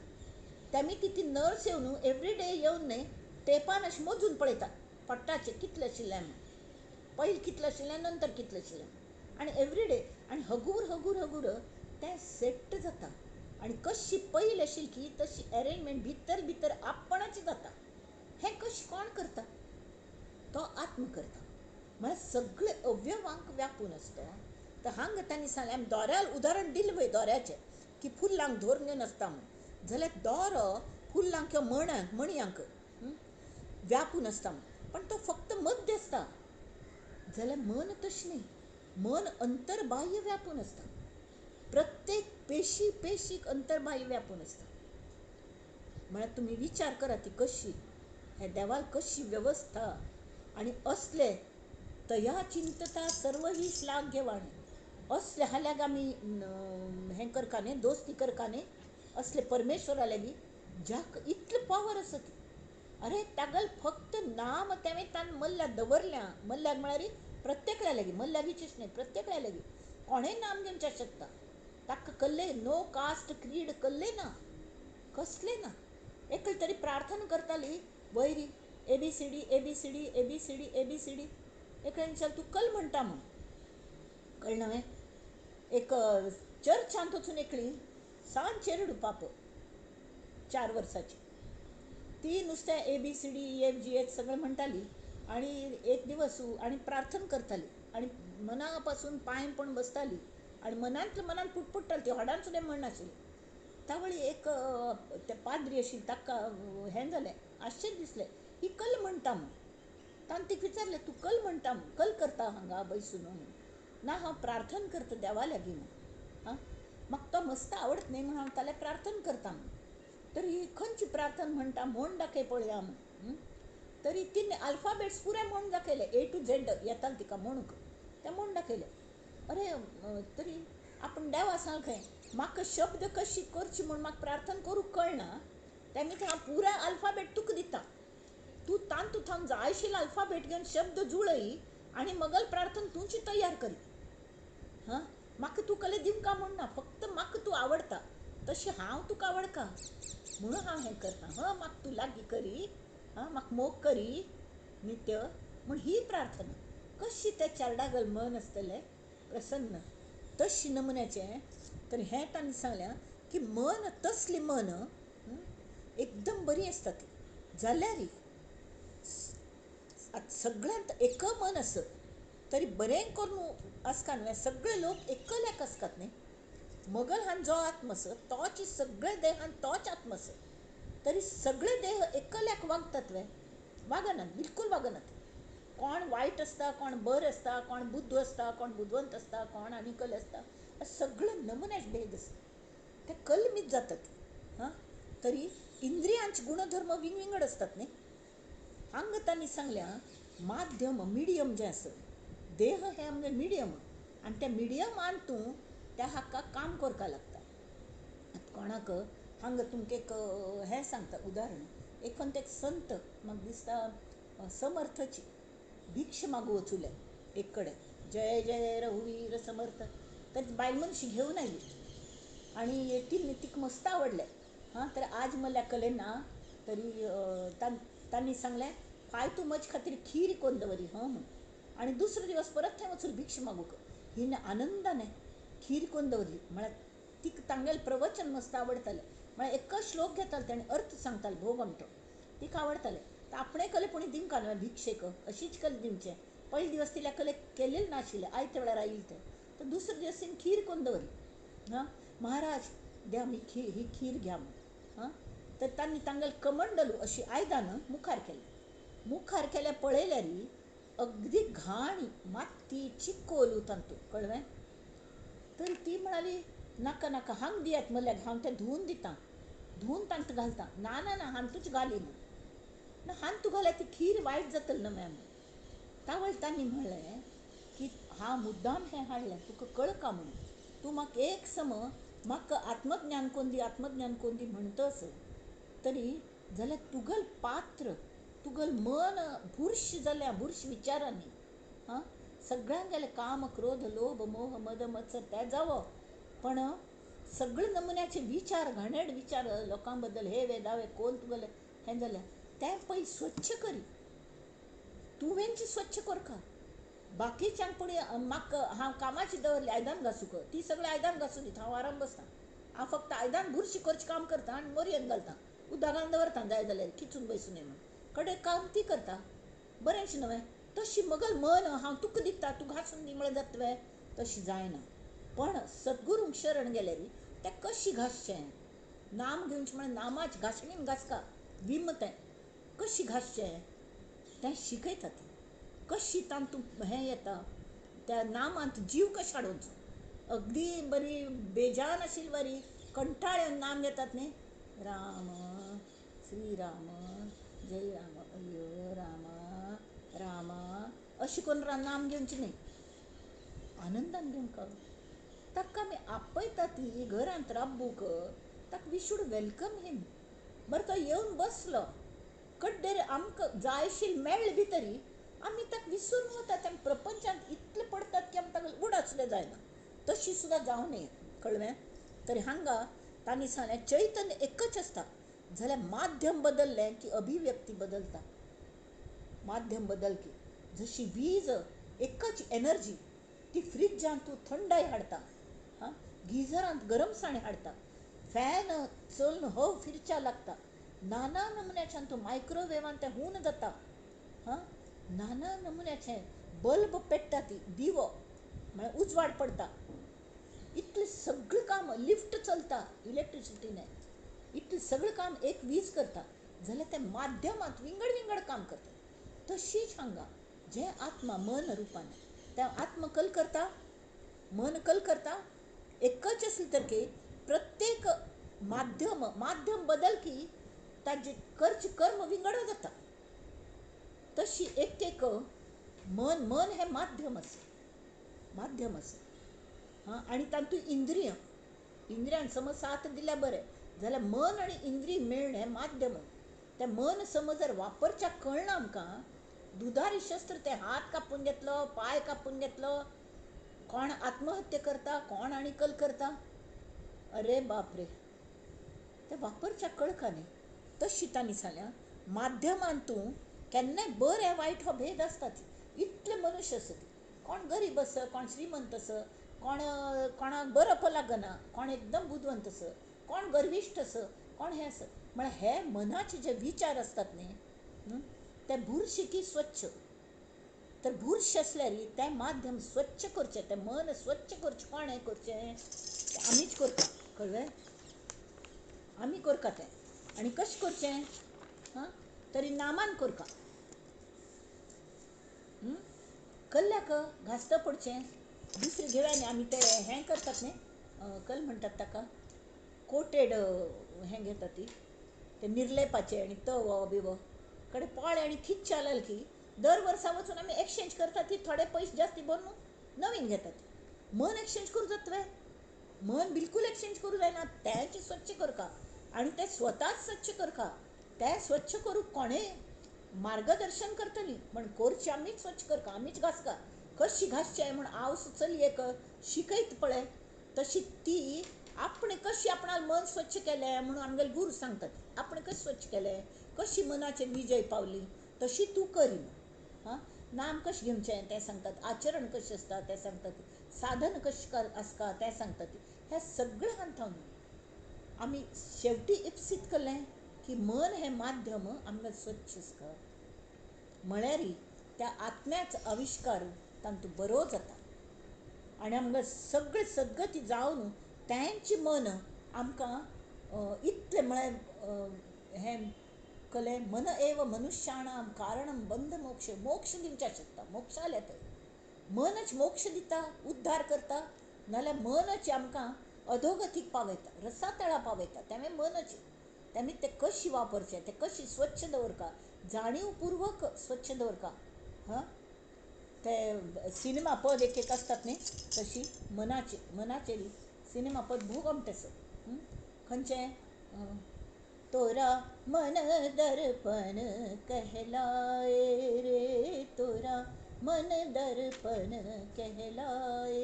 तेमी ती नर्स येवन न्हू एवरी डे येवन न्ही टेपान अशें मोजून पळयता पट्टाचें कितलें आशिल्लें म्हूण पयलीं कितलें आशिल्लें नंतर कितलें आशिल्लें आनी एवरी डे आनी हगूर तें सेट जाता आनी कशी पयली आशिल्ली की तशी अरेंजमेंट भितर आपणाची जाता हें कशें कोण करता तो आत्म करता म्हळ्यार सगळे अवयवांक व्यापून आसता तर हांगा तांणी सांगलें आमी दोऱ्याल उदाहरण दिलें पळय दोऱ्याचें की फुल्लांक धरून घेवन आसता म्हूण जाल्यार दोरो फुल्लांक किंवां मणयांक व्यापून आसता म्हूण पण तो फक्त मध्य आसता जाल्यार मन तशें न्ही मन अंतर्बाह्य व्यापून आसता प्रत्येक पेशीक अंतर्बाह्य व्यापून आसता म्हळ्यार तुमी विचार करा ती कशी हे देवाल कशी व्यवस्था आनी असले तया चिंतता सर्व ही श्लाघ्यवाणी असले हाल्याक आमी हें करका न्ही दोस्ती करका न्ही असले परमेश्वरा लागीं ज्याक इतले पावर आसा ती अरे तागल फक्त नाम तेवें तान मल्ल्या दवरल्या मल्ल्याक म्हळ्यार प्रत्येकल्या लागीं मल्ल्यागीचेच न्ही प्रत्येकल्या लागीं कोणेंय नाम घेवचें शकता ताका कसले नो कास्ट क्रीड कसले ना कसले ना एकल तरी प्रार्थना करताली वयरी ABCD ABCD ABCD ABCD एकल्यान विचारलें तूं कल म्हणटा म्हूण कळ्ळें हांवें एक चर्चांत वचून एकली सांज चेडूं पाप 4 वर्साची ती नुस्तें ABCD EFGH सगळें म्हणटाली आनी एक दिवस आनी प्रार्थना करताली आनी मना पासून पांय पण बसताली आनी मनांतल्या मनान पुटपुट्टाली ती हॉडान सुद्दां म्हणनाशिल्ली तावळी एक ते पाद्री आशिल्ली ताका हें जालें आश्चर्य दिसलें ही कल म्हणटा म्हूण ताणें तिका विचारलें तूं कल म्हणटा म्हूण कल करता हांगा बैसून म्हूण ना हांव प्रार्थना करता देवा लागीं म्हूण हां म्हाका तो मस्त आवडत न्ही म्हूण हांव ताल्या प्रार्थना करता म्हूण तरी खंयची प्रार्थना म्हणटा म्हूण दाखय पळोवया म्हूण तरी तिणें अल्फाबेट्स पुरे म्हूण दाखयले A to Z येताले तिका म्हणूंक ते म्हूण दाखयले अरे तरी आपूण देवा सांग खंय म्हाका शब्द कशी करची म्हूण म्हाका प्रार्थना करूंक कळना तेमी हांव पुरा अल्फाबेट तुका दिता तूं तांतू थांब जायशिल्लो अल्फाबेट घेवन शब्द जुळय आनी मगल प्रार्थना तुजी तयार करी हां म्हाका तूं कले दिवका म्हणना फक्त म्हाका तूं आवडटा तशें हांव तुका आवडका म्हणून हांव हें करता म्हाका तूं लागीं करी म्हाका मोग करी नित्य म्हूण ही प्रार्थना. कशी तें चार्डागल मन आसतलें प्रसन्न तशी नमुन्याचें. तर हें तांणी सांगल्या की मन तसली मन एकदम बरी आसता ती जाल्यार सगळ्यांत एक मन आसत तरी बरें करून आसता न्हू. सगळे लोक एकल्याक आसतात न्ही. मोगल हान जो आत्म आसा तोच सगळे देहान तोच आत्म आसा. तरी सगळे देह एकल्याक वागतात वे वागनात, बिलकुल वागनात. कोण वायट आसता, कोण बरें आसता, कोण बुद्ध आसता, कोण बुदवंत आसता, कोण आनिकल आसता. सगळे नमुन्याचे भेद आसता. ते कलमीत जातात. हां तरी इंद्रियांचे गुणधर्म विंगड आसतात न्ही. हांगा तांणी सांगल्या माध्यम मिडियम जें आसा देह हें आमगे मिडियम आनी त्या मिडियमान तूं त्या हाका काम करपा लागता. आतां कोणाक हांगा तुमकां एक हें सांगता उदाहरण. एकोणते एक संत म्हाका दिसता समर्थची भिक्ष मागू वचूले एक कडेन. जय जय रघुवीर समर्थ. तर बायल मनशी घेवन आयली आनी तिका मस्त आवडलें. तर आज मला कले ना तरी तांणी सांगलें फाय तूं म्हजे खातीर खीर करून दवरी म्हणून. आनी दुसरो दिवस परत थंय वचून भिक्ष मागूंक हिने आनंदाने खीर करून दवरली. म्हळ्यार तिका तांगेलें प्रवचन मस्त आवडटालें. म्हळ्यार एकच श्लोक घेताले ताणें अर्थ सांगताले भोव घंटो. तिका आवडटालें. तर आपणें कले पूण दिवंक न्हू भिक्षेक अशीच कले दिवचें. पयले दिवस तिल्या कले केलेलें नाशिल्लें आयते वेळार आयिल्लें तें. तर दुसरे दिवस तिणें खीर करून दवरली. महाराज द्या ही खीर घ्या म्हणून. तर तांणी तांगेलें कमंडलू अशी आयदानां मुखार केलें. मुखार केल्या पळयल्यार अगदी घाण माती चिक्कोल तांतूं कळ्ळें. तर ती म्हणाली नाका नाका हांगा दियात मल्याक हांव तें धुवन दितां, धुवन तांत घालतां. ना ना ना हांतूच घालिना ना हांतू घाल्यार ती खीर वायट जातली न्हू मॅम. तावळ तांणी म्हणलें की हांव मुद्दाम हें हाडलें तुका कळका म्हणून. तूं म्हाका एक सम म्हाका आत्मज्ञान कोन्न दी आत्मज्ञान कोन्न दी म्हणटस तरी जाल्यार तुगेल पात्र तुगेल मन बुरश जाल्या बुरश विचारांनी. सगळ्यांगेले काम क्रोध लोभ मोह मद मत्सर ते जावो पण सगळे नमुन्याचे विचार घाणेड विचार लोकां बद्दल हे वे दावे कोण तुगेले हें जाल्या तें पयलीं स्वच्छ करी. तुवेंची स्वच्छ करका. बाकीच्यांक पुणी म्हाका हांव कामाची दवरली आयदान घासूंक ती सगळें आयदान घासूं दीत हांव आराम बसतां. हांव फक्त आयदान बुरशी करचें काम करतां आनी मोरयेन घालतां उदक घालून दवरतां जाय जाल्यार किचून बसूं न्हय म्हणून. कडेन काम ती करता बरेंशें न्हय. तशी मगल मन हांव तुका दिता तूं घासून दी म्हळ्यार जाता तुवें तशी जायना. पण सद्गुरूंक शरण गेल्यार तें कशी घासचें. नाम घेवचें म्हळ्यार नामाचे घासणीन घासका विम तें कशी घासचें तें शिकयता ती. कशी तांतूं हें येता त्या नामांत जीव कशें हाडोवचो. अगदी बरी बेजान आशिल्ली बरी कंठाळ्यान नाम घेतात न्ही राम श्रीराम जय राम अयो राम राम अशें करून नाम घेवचें न्ही. आनंदान घेवंक ताका आमी आपयता ती घरांत राबूक ताका वी शूड वेलकम हिम. बरें तो येवन बसलो कड्डेर आमकां जाय आशिल्लें मेळ्ळें बी तरी आमी ताका विसरून वता. त्या प्रपंचांत इतले पडटात की आमी ताका उडाक सुद्दां जायना. तशी सुद्दां जावं न्ही कळ्ळें. तरी हांगा तांणी सांगलें चैतन्य एकच आसता जाल्यार माध्यम बदललें की अभिव्यक्ती बदलता. माध्यम बदल की जशी वीज एकच एनर्जी ती फ्रिजांत तूं थंडाय हाडटा, गिजरांत गरमसाण हाडटा, फॅन चलून हवा फिरच्या लागता, नाना नमुन्याच्यान तूं मायक्रोवेवान तें हून जाता. नाना नमुन्याचें बल्ब पेट्टा ती दिवो म्हळ्यार उजवाड पडटा. इतलें सगळें काम लिफ्ट चलता इलेक्ट्रिसिटीने. इतलें सगळें काम एक वीज करता जाल्यार तें माध्यमांत विंगड विंगड काम करता. तशीच हांगा जें आत्मा मन रुपान तें आत्म कल करता मन कल करता एकच आसलें तर की प्रत्येक माध्यम बदल की ताजे करचे कर्म विंगड जाता. तशी एक मन हें माध्यम आसा आनी तातूंत इंद्रियां समज साथ दिल्या बरें जाल्यार मन आनी इंद्रिय मेळून हें माध्यम. तें मन समज जर वापरच्याक कळना आमकां दुधारी शस्त्र तें हात कापून घेतलो पाय कापून घेतलो कोण आत्महत्या करता कोण आनिकल करता. अरे बाप रे तें वापरच्याक कळका न्ही. तशी तांणी सांगल्या माध्यमांत तूं केन्नाय बरें वायट हो भेद आसता इतले मनुश्य आसत कोण गरीब आस कोण श्रीमंत आस कोण कोणाक बरोवपा लागना कोण एकदम बुदवंत आस कोण गर्विश्ट आस कोण हें आस म्हळ्यार हे मनाचे जे विचार आसतात न्ही ते बुरशीं स्वच्छ तर बुरशें आसल्यार तें माध्यम स्वच्छ करचें तें मन स्वच्छ करचें कोण हें करचें आमीच करता कळ्ळें आमी करता तें आनी कशें करचें हां तरी नामान करता कल्ल्याक घासता पडचें दुसरें घेवया न्ही आमी तें हें करतात न्ही कल म्हणटात ताका कोटेड हें घेता ती ते निर्लेपाचें आनी तवो बिवो कडेन पोळे आनी कित चालल की दर वर्सा वचून आमी एक्सचेंज करतात ती थोडे पयशे जास्ती भरून नवीन घेतात मन एक्सचेंज करूं जाता तुवें मन बिलकुल एक्सचेंज करूं जायना तेंच स्वच्छ करता आनी तें स्वताच स्वच्छ करता तें स्वच्छ करूंक कोणें मार्गदर्शन करतली पण करचें आमीच स्वच्छ करता आमीच घासता कशी घासचें म्हण हांव चलयेक शिकयत पळय तशी ती आपणें कशी आपणाक मन स्वच्छ केलें म्हणून आमगेले गुरू सांगतात आपणें कशें स्वच्छ केलें कशी मनाचेर विजय पावली तशी तूं करी हां नाम कशें घेवचें तें सांगतात आचरण कशें आसता तें सांगतात साधन कशें आसता तें सांगतात हें सगळें सांगता आमी शेवटी इप्सीत केलें की मन हें माध्यम आमगे स्वच्छ आसता म्हळ्यार त्या आत्म्याच आविश्कार तातूंत बरो जाता आनी आमकां सगळें सद्गती जावन तेंची मन आमकां इतलें म्हळ्यार हें कलें मन एव मनुश्याणां कारणं बंध मोक्ष मोक्ष दिवचे शकता मोक्षाल येता मनच मोक्ष दिता उद्धार करता नाल्यार मनच आमकां अधोगतीक पावयता रसातळा पावयता तें मनच तेमी तें कशी वापरचें तें कशी स्वच्छ दवरता जाणीवपूर्वक स्वच्छ दवरता हां ते सिनेमा पद एक एक आसतात न्ही तशी मनाचेर सिनेमा पद भोव गमटेस खंयचें तोरा मन दर्पण कहलाए रे तोरा मन दर्पण कहलाए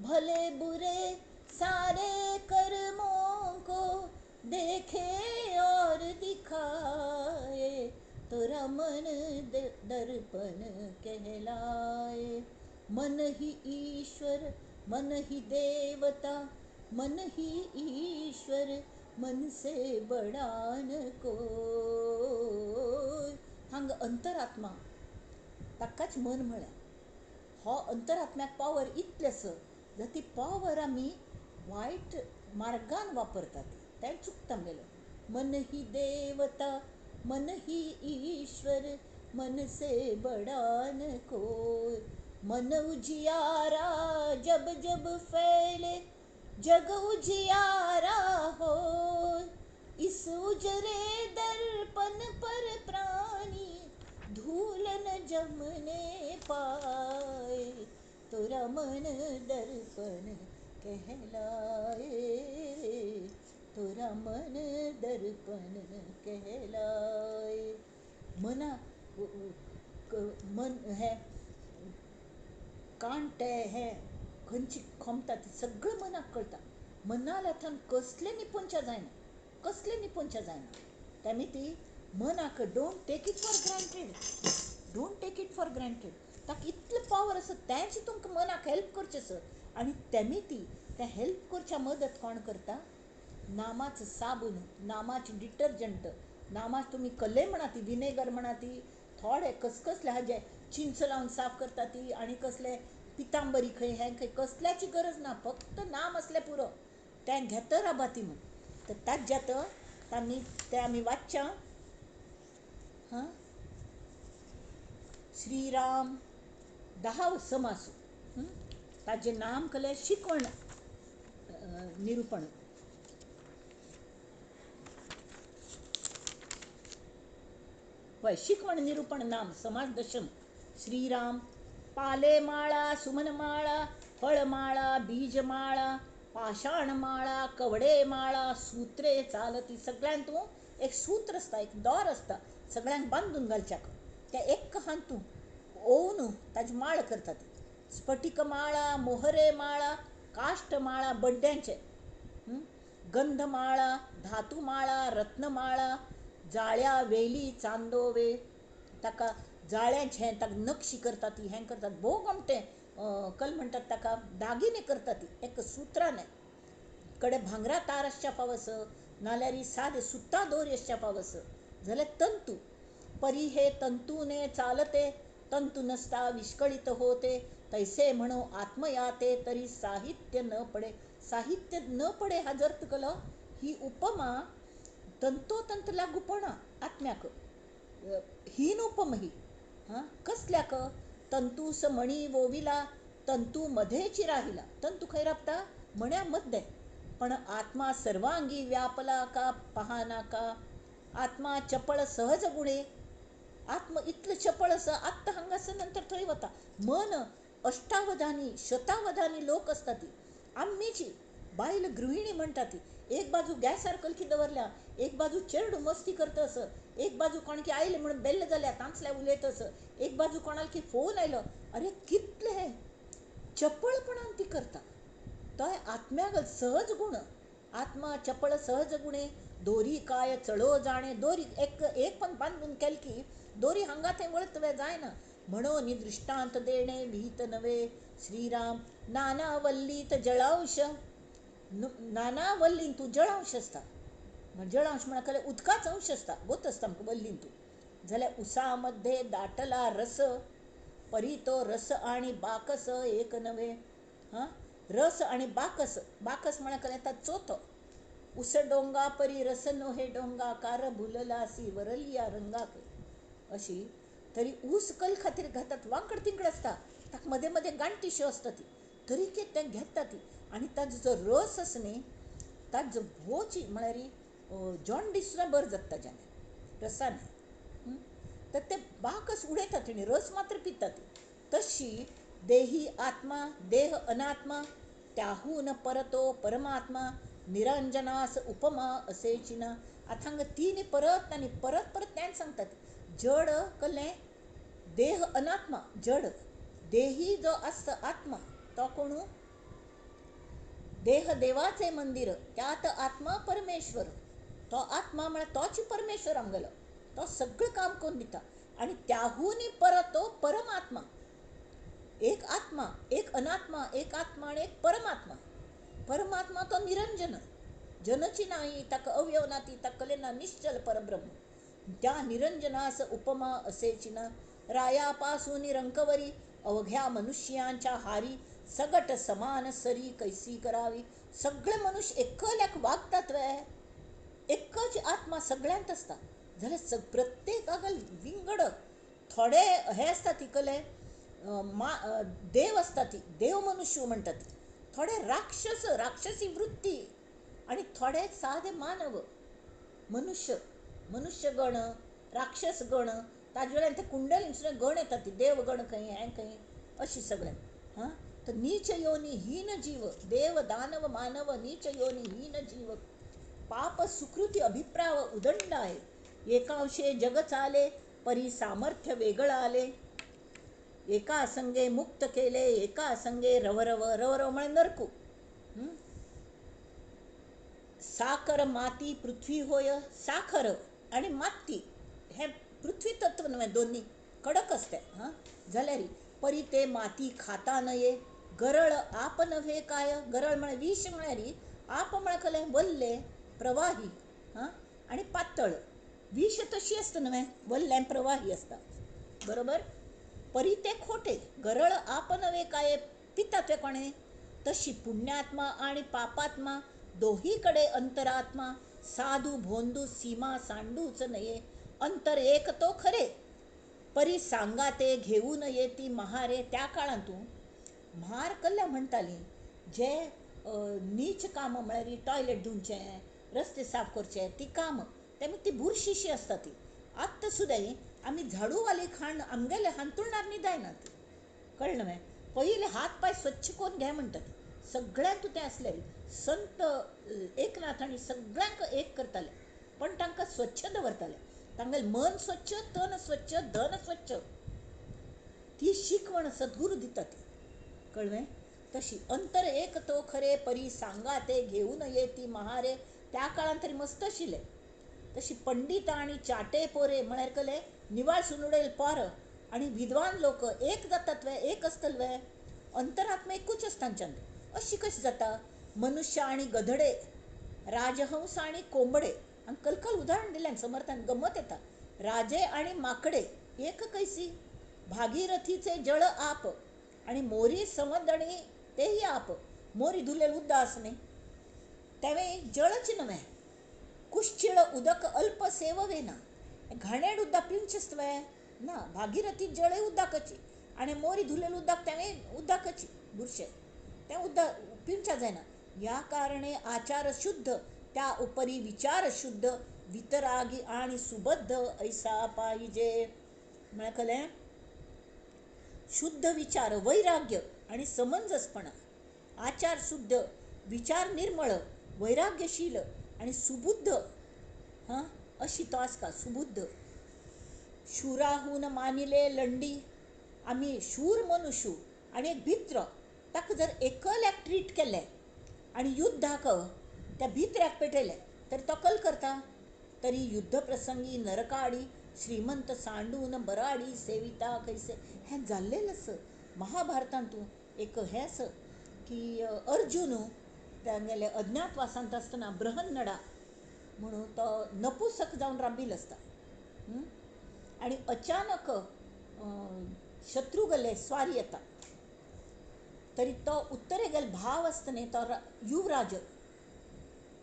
भले बुरे सारे कर्मों को देखे और दिखाए तोरा मन दर्पण कहलाए मन ही ईश्वर मन ही देवता मन ही ईश्वर मन से बड़ा न कोई हांग अंतरात्मा ताकाच मन म्हळ्यार हो अंतरात्म्याक पावर इतलें आसा जर ती पावर आमी वायट मार्गान वापरतात तें चुकता आमगेलें मन ही देवता मन ही ईश्वर मन से बड़ा न कोई मन उजियारा जब जब फैले जग उजियारा हो इस उजरे दर्पण पर प्राणी धूल न जमने पाए तोरा मन दर्पण कहलाए तोरा मन दर्पण कहलाए मना मन है कांटे हे खंयची खमता ती सगळें मनाक कळटा मनाल हातान कसलें निपुणचें जायना तेमी ती मनाक don't take it for granted ताका इतलें पावर आसा तेंच तुमकां मनाक हेल्प करचें आसा आनी तेमी ती तें हेल्प करच्या मदत कोण करता नामाचो साबून नामाचें डिटर्जंट नामाच तुमी कले म्हणा ती विनेगर म्हणा ती थोडे कसले हाजे चिंच लावन साफ करता ती आनी कसले पितांबरी खंय हें खंय कसल्याची गरज ना फक्त नाम असलें पुरो तें घेता राबाती म्हूण तर ताच जाता तें आमी वाचच्या हां श्रीराम 10 समास ताजें नाम कलें शिकवण निरूपण पळय शिकवण निरूपण नाम समास दशम श्रीराम पालेमाळा सुमनमाळा फळमाळा बीजमाळा पाषाणमाळा कवडेमाळा सूत्रे चालती सगळ्यांक तूं एक सूत्र आसता एक दोर आसता सगळ्यांक बांदून घालच्याक त्या एक हातून ओवून ताजी माळ करतात स्फटिकमाळा मोहरेमाळा काष्टमाळा बड्ड्यांचे गंधमाळा धातुमाळा रत्नमाळा जाळ्या वेली चांदोवे ताका जाळ्यांचे ताका नक्षी करतात ती हें करतात भोव गमटे कल म्हणटात ताका दागिने करतात ती एक सुत्राने कडे भांगरा तार आसच्या पावस नाल्यार सादे सुत्ता दोरी आसच्या पावस जाल्यार तंतू परी हे तंतूने चालते तंतू नसता विस्कळीत होते तैसे म्हणो आत्मयाते तरी साहित्य न पडे. साहित्य न पडे हा जर तुकलो ही उपमा तंतोतंत लागूपणा आत्म्याक हीन उपम ही हां कसल्याक तंतूस मणी वोविला तंतू मध्येची राहिला. तंतू खंय राबता मण्या मध्ये पण आत्मा सर्वांगी व्यापला का पहाना का. आत्मा चपळ सहज गुणे आत्म इतलं चपळ असं आत्ता हांगासर नंतर थंय वता. मन अष्टावधानी शतावधानी लोक असतात ती आम्मीची बायल गृहिणी म्हणटा ती एक बाजू गॅसार कलकी दवरल्या एक बाजू चेडू मस्ती करता असं एक बाजू कोणकी आयले म्हणून बेल्ल जाल्या तांचल्या उलयत असं एक बाजू कोणाल की फोन आयलो अरे कितले हे चपळपणान ती करता. तो आत्म्याक सहज गुण आत्मा चपळ सहज गुणे दोरी काय चळो जाणे. दोरी एक पण बांधून केल की दोरी हांगा थंय वळतवे जायना म्हणून दृष्टांत देणे विहित नवे. श्रीराम नाना वल्लीत जळांश नाना वल्लीन तू जळांश असता जळांश म्हणा उदकाच अंश असता गोत असता वल्लीन तू जाल्यार उसा मध्ये दाटला रस परी तो रस आणि बाकस एक नवे. हां रस आणि बाकस बाकस म्हणा येतात चोथो उस डोंगा परी रस नो हे डोंगा कार भुललासी वरलिया रंगाक अशी. तरी ऊस कल खातीर घातात वांकड तिंकड असता ताका मध्ये मध्ये गांठीशी असता ती तरी ते घेता ती आणि ताजो जो रस आसा न्ही ताजो भोवची म्हळ्यार जॉन्डीस सुद्दां बरं जाता ताज्यान रसाने. तर ते बाकस उडयतात तेणी रस मात्र पितात तशी देही आत्मा देह अनात्मा त्याहून परतो परमात्मा निरंजनास उपमा असेची ना. आता हांगा तीन परत आनी परत परत त्यान सांगतात जड कल्लें देह अनात्मा जड देही जो आसता आत्मा तो कोण देह देवाचे मंदिर त्यात आत्मा परमेश्वर. तो आत्मा म्हळ्यार तोच परमेश्वर आमगेलो तो सगळं काम करून दिता आणि त्याहून परत तो परमात्मा एक आत्मा एक अनात्मा एक आत्मा आणि एक परमात्मा. परमात्मा तो निरंजन जनची नाही ताका अवयव ना ती ताका कलेना निश्चल परब्रह्म त्या निरंजनास उपमा असेची ना. रायापासून रंकवरी अवघ्या मनुष्यांच्या हारी सगट समान सरी कैसी करावी. सगळे मनुष्य एकल्याक वागतात वे एकच आत्मा सगळ्यांत असता जाल्यार प्रत्येकागल विंगड थोडे हे असता ती कले देव असता ती देव मनुष्य म्हणटात ती थोडे राक्षस राक्षसी वृत्ती आणि थोडे साधे मानव मनुष्य मनुष्य गण राक्षस गण ताजे वेळार ते कुंडलीन सुद्दां गण येतात ती देव गण खंय हें खंय अशी सगळें. हां तर नीच योनी हीन जीव देव दानव मानव नीच योनी हीन जीव पाप सुकृती अभिप्राव उदंड आहे. एकांशे जग चाले परी सामर्थ्य वेगळं आले. एका संगे मुक्त केले एका संगे रवरव रवरव म्हणजे नरकू. साखर माती पृथ्वी होय साखर आणि माती हे पृथ्वी तत्व नव्हे दोन्ही कडक असते. हां जाल्यार परी ते माती खाता नये गरळ आप नव्हे काय. गरळ म्हळ्यार विष म्हळ्यार आप म्हळ्यार खले वल्ले प्रवाही हां आणि पातळ विष तशी असता नव्हे वल्ले प्रवाही असता बरोबर. परी ते खोटे गरळ आप नव्हे काय पितात ते कोणे तशी पुण्यात्मा आणि पापात्मा दोहीकडे अंतरात्मा साधू भोंदू सीमा सांडूच नये. अंतर एक तो खरे परी सांगा ते घेऊ नये ती महारे. त्या काळांतून म्हार कल्ल्या म्हणटाली जे नीच काम म्हळ्यार टॉयलेट धुवचें रस्ते साफ करचे ती काम तेमी ती बुरशीशी असता ती आत्तां सुद्दां आमी झाडूवाली खाण आमगेले हांतुरणार न्ही जायनात कळ्ळें न्हय. पयले हात पाय स्वच्छ करून घे म्हणटात सगळ्यांक तें आसलें संत एकनाथ आनी सगळ्यांक एक करताले पण तांकां स्वच्छ दवरताले तांगेलें मन स्वच्छ तन स्वच्छ धन स्वच्छ ती शिकवण सद्गुरू दिता ती कळ्ळें. तशी अंतर एक तो खरे परी सांगा ते घेऊ नये ती महारे. त्या काळांत तरी मस्त आशिल्लें तशी पंडित आणि चाटे पोरे म्हळ्यार कले निवाळ सुनुडेल पोर आणि विद्वान लोक एक जातात वे, एक असतल वे, अंतरात्मा एकूच असतांच्यान. अशी कशी जाता? मनुष्य आणि गधडे, राजहंस आणि कोंबडे, आणि कलकल उदाहरण दिल्यान समर्थान गंमत येता. राजे आणि माकडे एक कैसी, भागीरथीचे जळ आप आणि मोरी समदणी तेही आप. मोरी धुलेल उद्दास नाही त्यावे जळच नव्हे. कुश्चिळ उदक अल्प सेववेना, घाणेड उद्दा पिंचस्तवे ना. भागीरथी जळे उद्दाकची आणि मोरी धुलेल उद्दाक त्यावे उद्दाकची बुरशे त्या उद्दा पिंचा जायना. या कारणे आचार शुद्ध, त्या उपरी विचार शुद्ध, वितरागी आणि सुबद्ध ऐसा पाहिजे. म्हळकले शुद्ध विचार, वैराग्य आणि समंजसपणा, आचार शुद्ध, विचार निर्मळ, वैराग्यशील आणि सुबुद्ध. हां, अशी तो आसका सुबुद्ध. शूराहून मानिले लंडी, आम्ही शूर मनुष्य आणि एक भित्र ताका जर एकल्याक ट्रीट केले आणि युद्धाक त्या भित्र्याक पेटयले तर तो कल करता. तरी युद्ध प्रसंगी नरकाडी श्रीमंत सांडून बराडी सेविता कैसे. हें जाल्लेलं आस महाभारतांत. तूं एक हें आस की अर्जुन तांगेले अज्ञातवासांत आसतना बृहन्नडा म्हणून तो नपुसक जावन राबिल्लो आसता. आणि अचानक शत्रू गेले स्वारी येता. तरी तो उत्तरे गेल भाव आसता न्ही तो युवराज,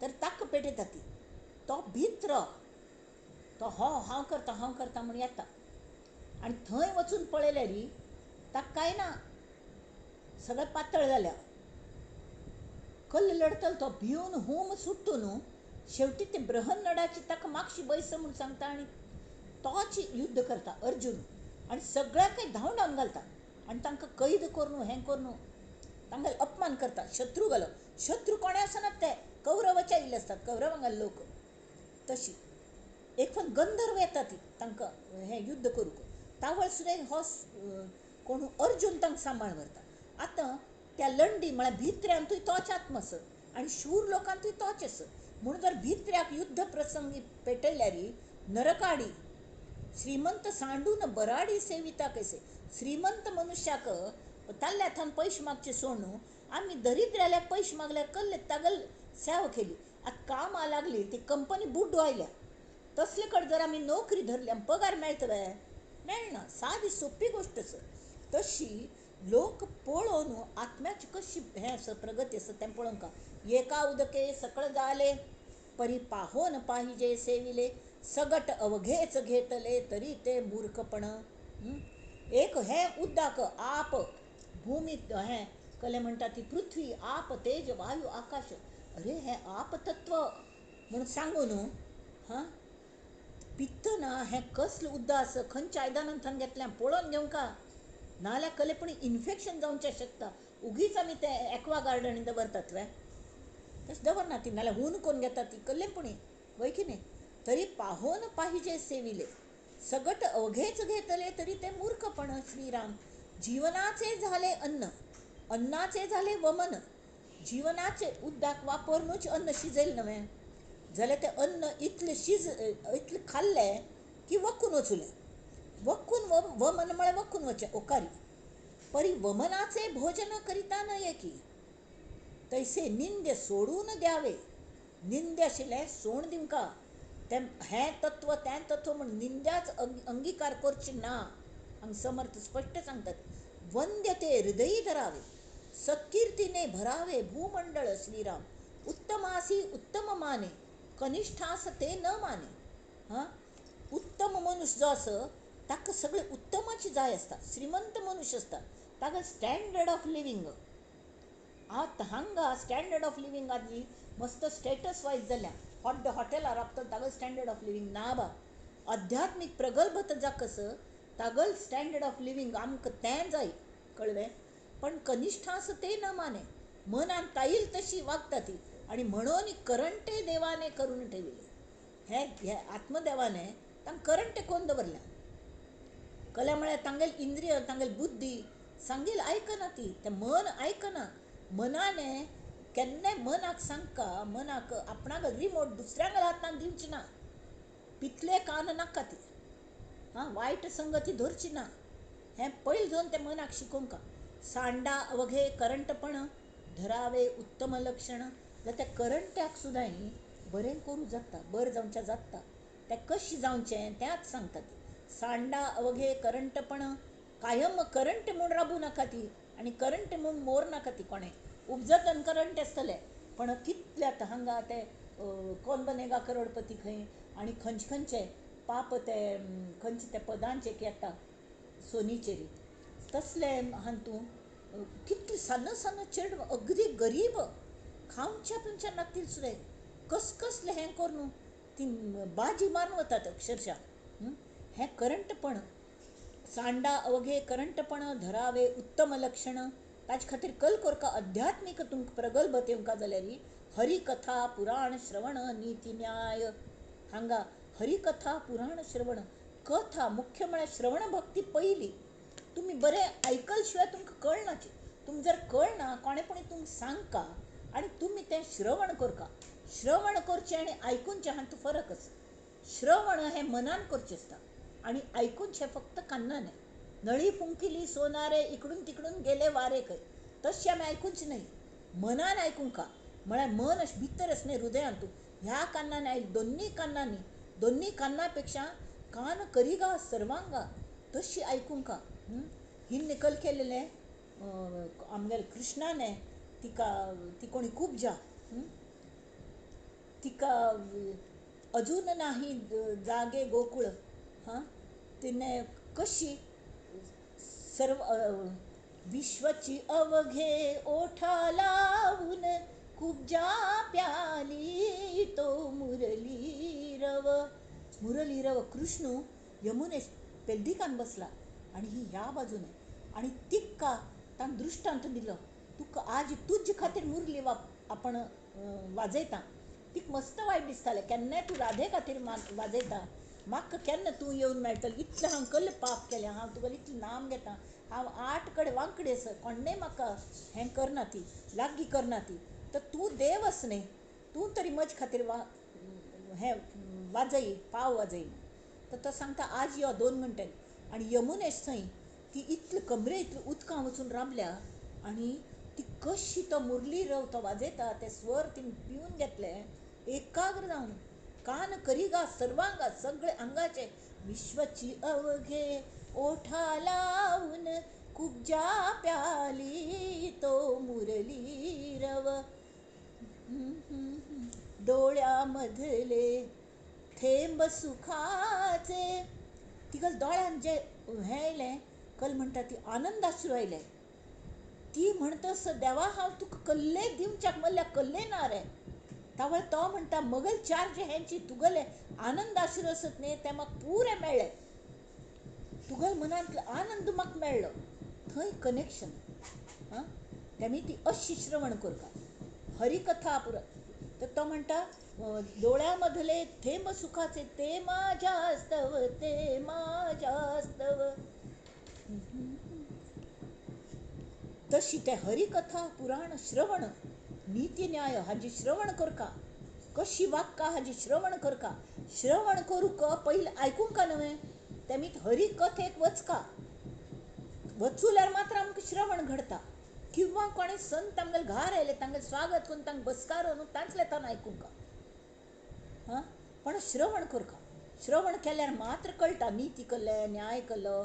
तर ताका पेटयता ती. तो भित्र तो हांव करता म्हणून येता आनी थंय वचून पळयल्यार ताका कांय ना, सगळें पातळ जाल्या. कल्ल लढतलो तो भिवन हूम सुट्टून शेवटी ते बृहन्नडाची ताका मागशी बैस म्हणून सांगता आनी तोच युद्ध करता अर्जुन. आनी सगळ्यांक धांवन धांवन घालता आनी तांकां कैद करून हें करून तांगेलो अपमान करता. शत्रू गेलो, शत्रू कोणे आसनात ते कौरवाचे आयिल्ले आसतात, कौरवांगेले लोक. तशी एक फावट गंधर्व येता ती तांकां हें युद्ध करूंक. तावळ सुद्दां हो कोण अर्जुन तांकां सांबाळ करता. आतां त्या लंडी म्हळ्यार भित्र्यांतूय तोच आत्मा आस आनी शूर लोकांतूय तोच आस. म्हणून जर भित्र्याक युद्ध प्रसंगी पेटयल्यार नरकाडी श्रीमंत सांडून बराडी सेविता कैसे. श्रीमंत मनशाक ताल्ल्या हातान पयशे मागचे सोड न्हू, आमी दरिद्राल्याक पयशे मागल्यार कल्ले तागल सेवा केली. आतां कामां लागली ती कंपनी बुडवायल्या, तसले कडेन जर आमी नोकरी धरली आमी पगार मेळटले? मेळना. सादी सोपी गोश्ट आस. तशी लोक पळोवन आत्म्याची कशी हें आसा प्रगती आसा तें पळोवंक. एका उदके सकळ जाले परी पाहोन पाहिजे सेविले, सगट अवघेच घेतले तरी ते मूर्खपण. एक हें उद्दाक आप भूमी हें कले म्हणटा ती पृथ्वी आप तेज वायू आकाश. अरे हें आप तत्व म्हणून सांगून हां पित्त ना हें कसलें उद्दास खंयच्या आयदनांतल्यान घेतलें पळोवन घेवंका, नाल्यार कलेपणी इन्फेक्शन जावचें शकता. उगीच आमी तें एक्वा गार्डन दवरतात वे, तशें दवरना ती, नाल्यार हून कोण घेता ती कल्लेपणी वय की न्ही. तरी पाहोन पाहिजे सेविले, सगट अवघेच घेतले तरी ते मूर्खपण. श्रीराम जीवनाचे झाले अन्न, अन्नाचे झाले वमन. जीवनाचे उद्दाक वापरूनच अन्न शिजयलें नवें जाल्यार तें अन्न इतलें खाल्लें की वखून वचुलें. वखून वमन म्हळ्यार वखून वचें ओकारी. परी वमनाचे भोजन करिता नये की, तैसे निंद्य सोडून द्यावे. निंद्य आशिल्लें सोड दिवंका. तें हें तत्व तें तत्व म्हण निंद्याच अंगीकार करची ना. हांगा समर्थ स्पश्ट सांगतात. वंद्य ते हृदयी धरावे, सत्कीर्तीने भरावे भूमंडळ. श्रीराम उत्तमासी उत्तम माने, कनिष्ठास ते न माने. हां, उत्तम मनुष्य जो आसा ताका सगळें उत्तमाची जाय आसता. श्रीमंत मनुष्य आसता ताका स्टँडर्ड ऑफ लिवींग. हांगा स्टँडर्ड ऑफ लिवींग आदी मस्त स्टेटस वायज जाल्या. हॉटेलार राबता तागल स्टँडर्ड ऑफ लिवींग ना बा. आध्यात्मीक प्रगल्भता जाकस तागल स्टँडर्ड ऑफ लिवींग आमकां तें जाय, कळ्ळें. पण कनिष्ठास ते न माने, मनान ताईल तशी वागता ती आणि म्हणून करंटे देवाने करून ठेविले. हे आत्मदेवाने तांकां करंटे कोण दवरल्या. कल्या म्हळ्यार तांगेल इंद्रिय तांगेल बुद्धी सांगेल आयकना ती, तें मन आयकना. मनाने केन्नाय मनाक सांगका, मनाक आपणाक रिमोट दुसऱ्यांक हातान दिवची ना. पितले कान नाका ती वायट संगती धरची ना हें पयलीं जावन तें मनाक शिकोवंक सांडा अवघे करंटपण धरावे उत्तम लक्षण जाल्यार त्या करंट्याक सुद्दां बरें करूं जाता बरें जावचें जाता तें कशें जावचें तेंच सांगता ती सांडा अवघे करंटपण कायम करंट म्हूण राबूं नाका ती आनी करंट म्हूण मोर नाका ती कोणें उपजतन करंट आसतलें पण कितले आतां हांगा ते कौन बनेगा करोडपती खंय आनी खंयचे खंयचे पाप ते खंयचे ते पदांचे येता सोनीचेरी तसले हातूं कितले सान्न सान्न चेड अगदी गरीब खावच्या पिवच्या नातील सुद्दां कसले हें कर न्हू ती बाजी मारून वतात अक्षरशः हें करंटपण सांडा अवघे करंटपण धरावे उत्तम लक्षण ताचे खातीर कल करका अध्यात्मीक तुमकां प्रगल्भ येवंका जाल्यार हरिकथा पुराण श्रवण नीती न्याय हांगा हरिकथा पुराण श्रवण कथा मुख्य म्हळ्यार श्रवण भक्ती पयली तुम्ही बरें आयकल शिवाय तुमकां कळनाची तुमकां जर कळना कोणेपणी तुमकां सांगका आनी तुमी तें श्रवण करका श्रवण करचें आनी आयकूनचें हातूंत फरक आसा श्रवण हें मनान करचें आसता आनी आयकूनचें फक्त कान्नान नळी फुंकिली सोनारे इकडून तिकडून गेले वारे खंय तशें आमी आयकूंच न्हय मनान आयकूंक म्हळ्यार मन अशें भितर आसलें हृदयांत ह्या कान्नान दोन्ही कान्ना पेक्षा कान करिगा सर्वांगा तशी आयकूंक ही निकल केलेलें आमगेले कृष्णाने ती कोणी कुबजा तिका अजून नाही जागे गोकुळ तिने कशी सर्व विश्वची अवघे ओठा लावून कुबजा प्याली तो मुरलीरव कृष्ण यमुने पेद्दिकान बसला आणि ही ह्या बाजूने आणि तिक्का ताण दृष्टांत दिलो तुका आज तुझ खातीर मुरली आपण वाजयता तीक मस्त वायट दिसतालें केन्नाय तूं राधे खातीर वाजयता म्हाका केन्ना तूं येवन मेळटलें इतलें हांव कसलें पाप केलें हांव तुगेलें इतलें नाम घेता हांव 8 कडेन वांकडे आसा कोणेय म्हाका हें करना ती लागीं करना ती तर तूं देव आस न्ही तूं तरी म्हजे खातीर हें वाजय पाव वाजय तर तो सांगता आज यो 2 घंट्यांनी आनी यमुनेश थंय ती इतली कमरे इतली उदकां वचून राबल्या आनी ती कशी तो मुरली रव तो वाजयता ते स्वर तिणें पिवन घेतले एकाग्र जावन कान करिगा सर्वांगा सगळे अंगाचे विश्वची अवघे ओठा लावून कुबजा प्याली तो मुरली रव डोळ्यामधले थेंब सुखाचे तिगल दोळ्यान जे हें येयलें कल म्हणटा ती आनंदाश्रू आयले ती म्हणटस देवा हांव तुका कल्ले दिवच्याक म्हणल्यार कल्ले ना रे तावळ तो म्हणटा मगल चार जे हेंची तुगले आनंदाश्रू आसत न्ही ते म्हाका पुरे मेळ्ळे तुगल मनांतलो आनंद म्हाका मेळ्ळो थंय कनेक्शन तेमी ती अशी श्रवण करता हरिकथा पुरा तर तो म्हणटा डोळ्या मधले थेंब सुखाचे ते माझ्यास्तव तशी ते हरिकथा पुराण श्रवण नीती न्याय हाजी श्रवण करका कशी वाक्का हाजी श्रवण करका श्रवण करूक पहिले आयकूंक न्हय तेमी हरिकथेक वचूल्यार मात्र आमकां श्रवण घडता किंवा कोणे संत आमगेले घार आयले तांगेले स्वागत करून तांकां बसकारो न्हू तांचले तान आयकूंक पण श्रवण करका श्रवण केल्यार मात्र कळटा नीती कल्ले न्याय कल्लो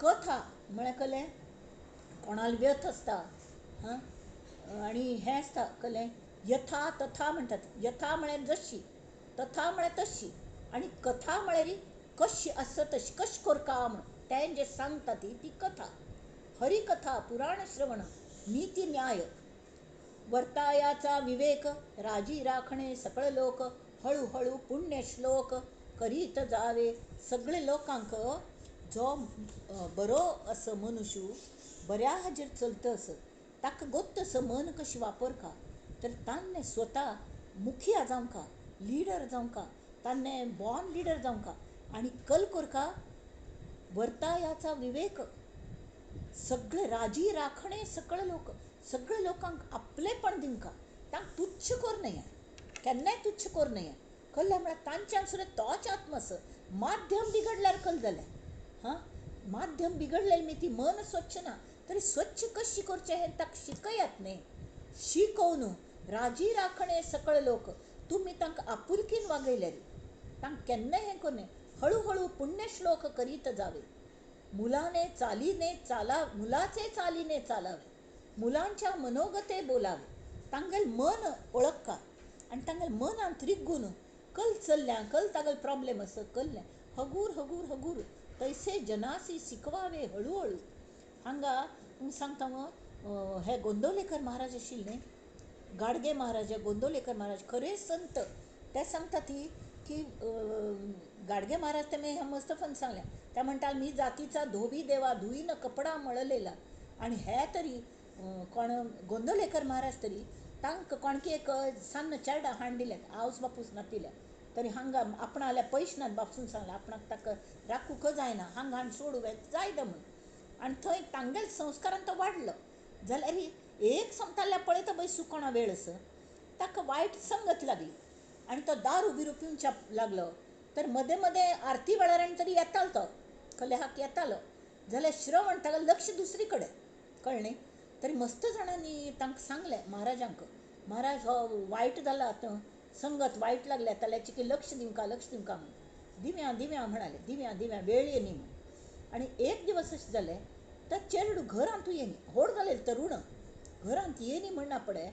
कथा म्हळ्यार कळ्ळें कोणाला व्यथ आसता आनी हें आसता कळ्ळें यथा तथा म्हणटात यथा म्हळ्यार जशी तथा म्हळ्यार तशी आनी कथा म्हळ्यार कशी आसा तशी कशी करका म्हण तें जें सांगता ती कथा हरिकथा पुराण श्रवण नीती न्याय वर्तायाचा विवेक राजी राखणे सकळ लोक हळूहळू पुण्य श्लोक करीत जावे सगळे लोकांक जो बरो असो मनुष्य बऱ्या हाजेर चलता असो ताका गोत्त असं मन कशी वापरका तर तान्ने स्वता मुखिया जावंका लिडर जावंका तान्ने बॉर्न लिडर जावंका आनी कल करका वर्तायाचा विवेक सगळे राजी राखणे सकळ लोक सगळे लोकांक आपलेपण दिवंका तांकां तुच्छ कर नये केन्नाय तुच्छ कर नये कल्ल्या म्हळ्यार तांच्यान सुद्दां तोच आत्मस माध्यम बिगडल्यार कल जालें. हां, माध्यम बिगडलेली मी ती मन स्वच्छ ना, तरी स्वच्छ कशी करचें हें ताका शिकयात न्ही. शिकवून राजी राखणे सकळ लोक, तुमी तांकां आपुलकीन वागयल्यार तांकां केन्ना हें करने. हळूहळू पुण्यश्लोक करीत जावे. मुलाचे चालीने चालावे, मुलांच्या मनोगते बोलावे. तांगेल मन ओळखा आणि तांगेल मनांत रिग्गून कल चल्ल्या कल तागेल प्रॉब्लेम असं कल्लें हगूर हगूर हगूर तैसे जनासी शिकवावे हळूहळू. हांगा सांगता हे गोंदवलेकर महाराज आशिल्ले, गाडगे महाराज, गोंदवलेकर महाराज खरे संत. ते सांगता ती की गाडगे महाराज ते मी मस्तफन सांगल्या. त्या म्हणटा मी जातीचा धोबी देवा धुईन कपडा मळलेला. आणि हे तरी कोण गोंदवलेकर महाराज तरी तांकां कोणकी एक सान्न चेडा हाण दिल्यात, आवस बापूस नातिल्या. तरी हांगा आपणा जाल्यार पयशे नात बापूसून सांगलें आपणाक ताका राखूंक जायना, हांगा हाण सोडूं जायना म्हूण. आनी थंय तांगेल संस्कारान तो वाडलो. जाल्यार एक समताल्या पळयता पळय सुकोणा वेळ असो ताका वायट संगत लागली आणि तो दारू बिरू पिवच्या लागलो. तर मदें मदें आरती वेळार तरी येतालो तो कलेहाक येतालो, जाल्यार श्रवण ताका लक्ष दुसरी कडेन कळ्ळें. तरी मस्त जाणांनी तांकां सांगलें महाराजांक, महाराज हो वायट जाला आतां संगत वायट लागल्या ताल्याची की लक्ष दिवका म्हणून. दिव्या दिव्या म्हणाले, दिव्या दिव्या वेळ येनी म्हणून. आणि एक दिवस अशें जालें तर चेडूं घरांत येनी व्हड जालें तरूण घरांत येनी म्हणना पडे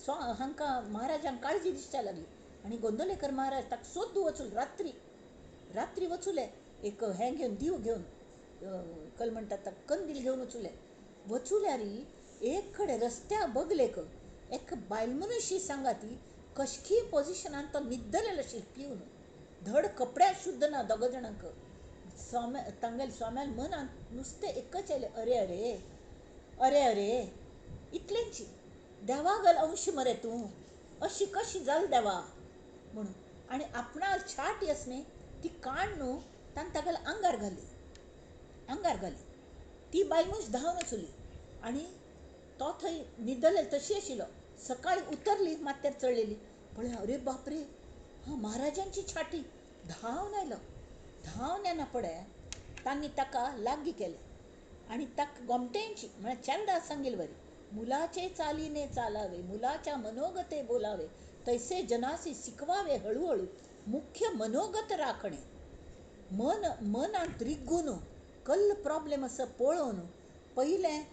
हांकां महाराजांक काळजी दिसच्या लागली. आणि गोंदवलेकर महाराज ताका सोदूं वचून रात्री वचुले एक हें घेवन दिव घेवन कल म्हणटात ताका कंदील घेवन वचुल्यार एक कडेन रस्त्या बगलेक एक बायल मनुशी सांगा ती कशकी पोजिशनान तो न्हिदलेलो आशिल्लो पिवन. धड कपडे शुद्ध ना दोग जाणांक. तांगेल स्वाम्याल मनांत नुस्तें एकच येलें, अरे अरे अरे अरे इतलेंची देवागल अंश मरे तूं, अशी कशी जाल देवा म्हणून. आणि आपणाल छाट येस न्ही ती काण न्हू तान तागेल्या आंगार घाली. ती बायल मनीस धांवन वचुली आनी तो थंय न्हिदलेलो तशी आशिल्लो. सकाळीं उतरली मात्यार चडलेली पळय अरे बापरे हां महाराजांची छाटी. धांवन आयलो, धांवन येना पळय तांणी ताका लागीं केलें आणि ताका गोमटेंची म्हळ्यार चेडा सांगिल्ली वरी, मुलाचे चालीने चालावे, मुलाच्या मनोगते बोलावे, तैसे जनासी शिकवावे हळूहळू, मुख्य मनोगत राखणे. मनांत रिग्गून कल्ल प्रॉब्लेम असं पळोवन पयलें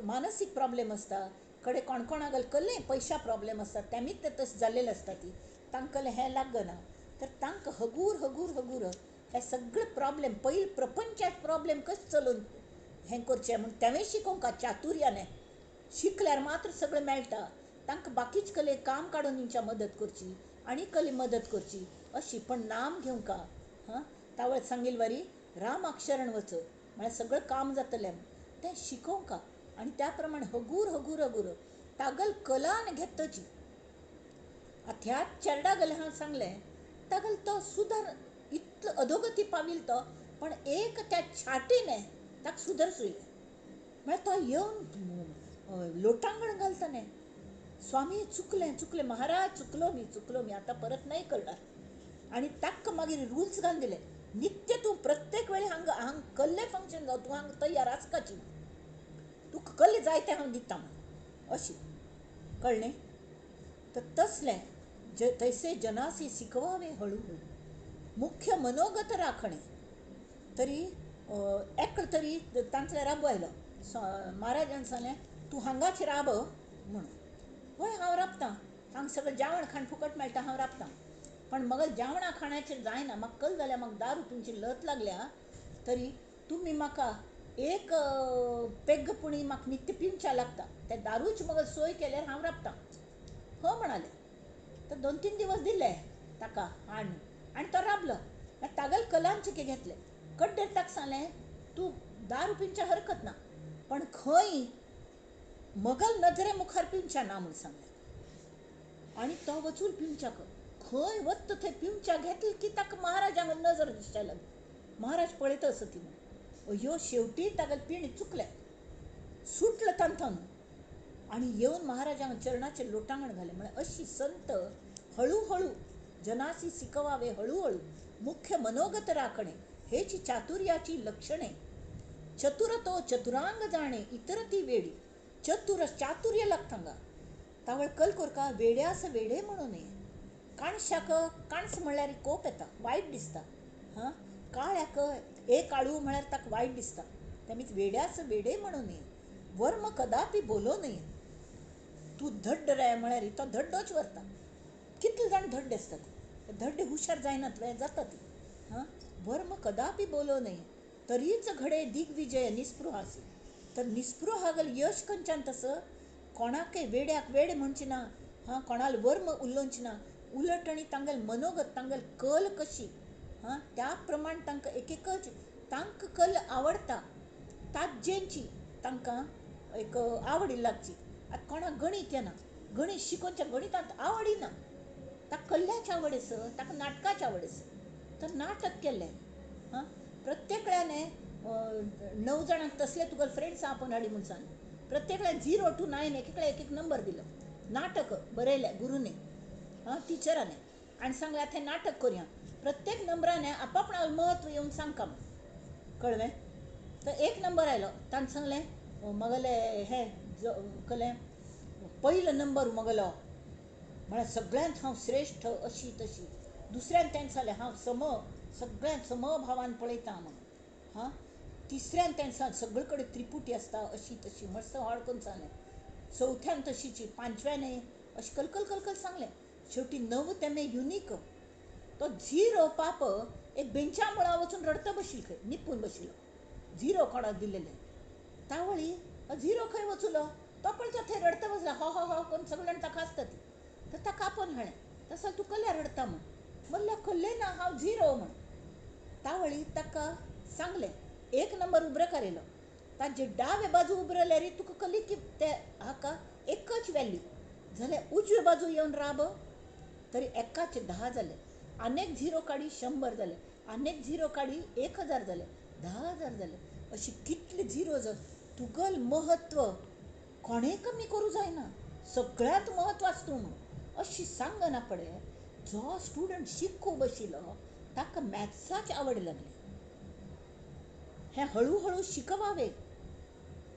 मानसीक प्रॉब्लेम आसता कडे कोणागेल कल्ले पयशा प्रॉब्लेम आसता तेमीच ते तशें जाल्लेले आसता ती तांकां हें लागना. तर तांकां हगूर हगूर हगूर हे सगळे प्रॉब्लेम पयलीं प्रपंचाचे प्रॉब्लेम कशें चलोवन हें करचें म्हूण तेवें शिकोवंक चातुर्यान शिकल्यार मात्र सगळें मेळटा. तांकां बाकीचे कले काम काडून तेंच्या मदत करची आनी कले मदत करची अशी. पण नाम घेवंक हां तावळ सांगिल्ली वरी रामाक शरण वच म्हळ्यार सगळें काम जातलें तें शिकोवंक. आनी त्या प्रमाणे हगूर हगूर हगूर तागल कलान घेतची. ह्याच चेडा गेले हांव सांगलें तागेल तो सुदार इतलो अधोगती पाविल तो, पण एक त्या छाटीने ताका सुदार सुयलें. म्हळ्यार तो येवन लोटांगण घालता न्ही, स्वामी चुकलें महाराज चुकलो मी आतां परत नाही करणार. आणि ताका मागीर रुल्स घालून दिले, नित्य तूं प्रत्येक वेळी हांगा कसलें फंक्शन जावं तूं हांगा तयार आसपाची, तुका कसलें जाय तें हांव दिता म्हणून अशी. कळ्ळें. तर तसलें तैसे जनासी शिकवावे हळूहळू, मुख्य मनोगत राखणे. तरी एक तरी तांचो राबो आयलो. महाराजान सांगलें तूं हांगाच राब म्हणून. हय हांव राबतां, हांगा सगळें जेवण खाण फुकट मेळटा हांव राबतां. पण म्हाका जेवणा खाणाचेर जायना, म्हाका कल जाल्यार म्हाका दारू तुमची लत लागल्या तरी तुमी म्हाका एक पेग्गपुणी म्हाका नित्य पिवच्या लागता, ते दारूच म्हाका सोय केल्यार हांव राबतां. हो म्हणाले. तर 2-3 दिवस दिले ताका हाडून आनी तो राबलो. तागेल कलांचे घेतले कड्डेर ताका सांगलें तूं दारू पिवच्या हरकत ना, पण खंय मगल नजरे मुखार पिवच्या ना म्हणून सांगलें. आनी तो वचून पिवच्याक खंय वत्त थंय पिवच्या घेतली की ताका महाराजांक नजर दिसच्या लागली. महाराज पळयता असो ती म्हणून अयो शेवटी तागेल पिण चुकलें सुटलं तांथान आनी येवन महाराजांक चरणाचेर लोटांगण घालें. म्हळ्यार अशी संत हळूहळू जनासी शिकवावे हळूहळू, मुख्य मनोगत राखणे हेची चातुर्याची लक्षणे. चतुर तो चतुरांग जाणे, इतर ती वेडी. चतुर चातुर्य लागतांगा तावळ कल कोरका वेड्यास वेडे म्हणू नये. काणशाक काणस म्हणल्यार कोप येता, वायट दिसता. हां, काळ्याक एक काळू म्हळ्यार ताका वायट दिसता. त्यामीच वेड्यास वेडे म्हणू नये. वर्म कदापि बोलो नये. तू धड्ड रे म्हळ्यार तो धड्डोच व्हरता. कितले जाण धड्डे असतात, धड्डे हुशार जायनात वे जाता ती. हां, वर्म कदापि बोलो नये. तरीच घडे दिग्विजय निस्पृहासी. तर निस्पृह गल यश खंयच्यान तसं कोणाकय वेड्याक वेडे म्हणची ना. हां, कोणाल वर्म उलोवची ना. उलट आनी तांगेल मनोगत, तांगेल कल कशी, हां, त्या प्रमाण तांकां एक एकच तांकां कल आवडटा ताजेंची तांकां एक आवड लागची. आतां कोणाक गणीत येना, गणीत शिकोवच्या गणितांत आवडिना, ताका कल्ल्याची आवड आसा, ताका नाटकाची आवड आसा, तर नाटक केल्लें. हां, प्रत्येकल्याने 9 जाणांक तसले तुका फ्रेंड्स आपण हाडी म्हणून सांग. प्रत्येकल्यान 0 to 9 एकेकल्या एक एक नंबर दिलो. नाटक बरयलें गुरुने, हां, टिचराने, आनी सांगलें आतां हें नाटक करया. प्रत्येक नंबराने आपापणाल म्हत्व येवन सांगता म्हण, कळ्ळें. तर 1 नंबर आयलो, ताणें सांगलें म्हगेले हें कलें पयलो नंबर म्हगेलो म्हळ्यार सगळ्यांत हांव श्रेश्ठ अशी तशी. दुसऱ्यान तेणें सांगलें हांव सगळ्यांत समभावान पळयता म्हणून. हां, तिसऱ्यान तेणें सांगलें सगळे कडेन त्रिपुटी आसता अशी तशी, मस्त व्हड करून सांगलें. चवथ्यान तशीची, पांचव्याने अशें कलकल कलकल सांगलें. शेवटी 9 तेमे युनीक. तो 0 पाप एक बेंचा मुळा वचून रडता बशिल्लो, खंय निपून बशिल्लो. 0 कोणाक दिलेलें. तावळी 0 खंय वचूलो, तो पळयता थंय रडता बसला. हो हो हो करून सगळ्यान ताका आसता ती. तर ताका आपण हाडलें. तसो तूं कल्ल्या रडता म्हण. म्हणलें कल्लें ना, हांव 0 म्हण. तावळी ताका सांगलें 1 नंबर उबरो काडयलो. ताजे दावे बाजू उबो रावल्यार तुका कळ्ळी की ते हाका एकच व्हॅल्यू. जाल्यार उजवे बाजू येवन राब, तरी एकाचे 10 जाले. आनेक 0 काडी 100 जाले. आनेक 0 काडी 1000 जाले, 10,000 जाले. अशी कितली 0 तुगल महत्व कोणें कमी करूं जायना. सगळ्यांत महत्वाचो तूं म्हणून अशी सांगना पडे. जो स्टुडंट शिकू बशिल्लो ताका मॅथ्साची आवड लागली. हें हळूहळू शिकवावे,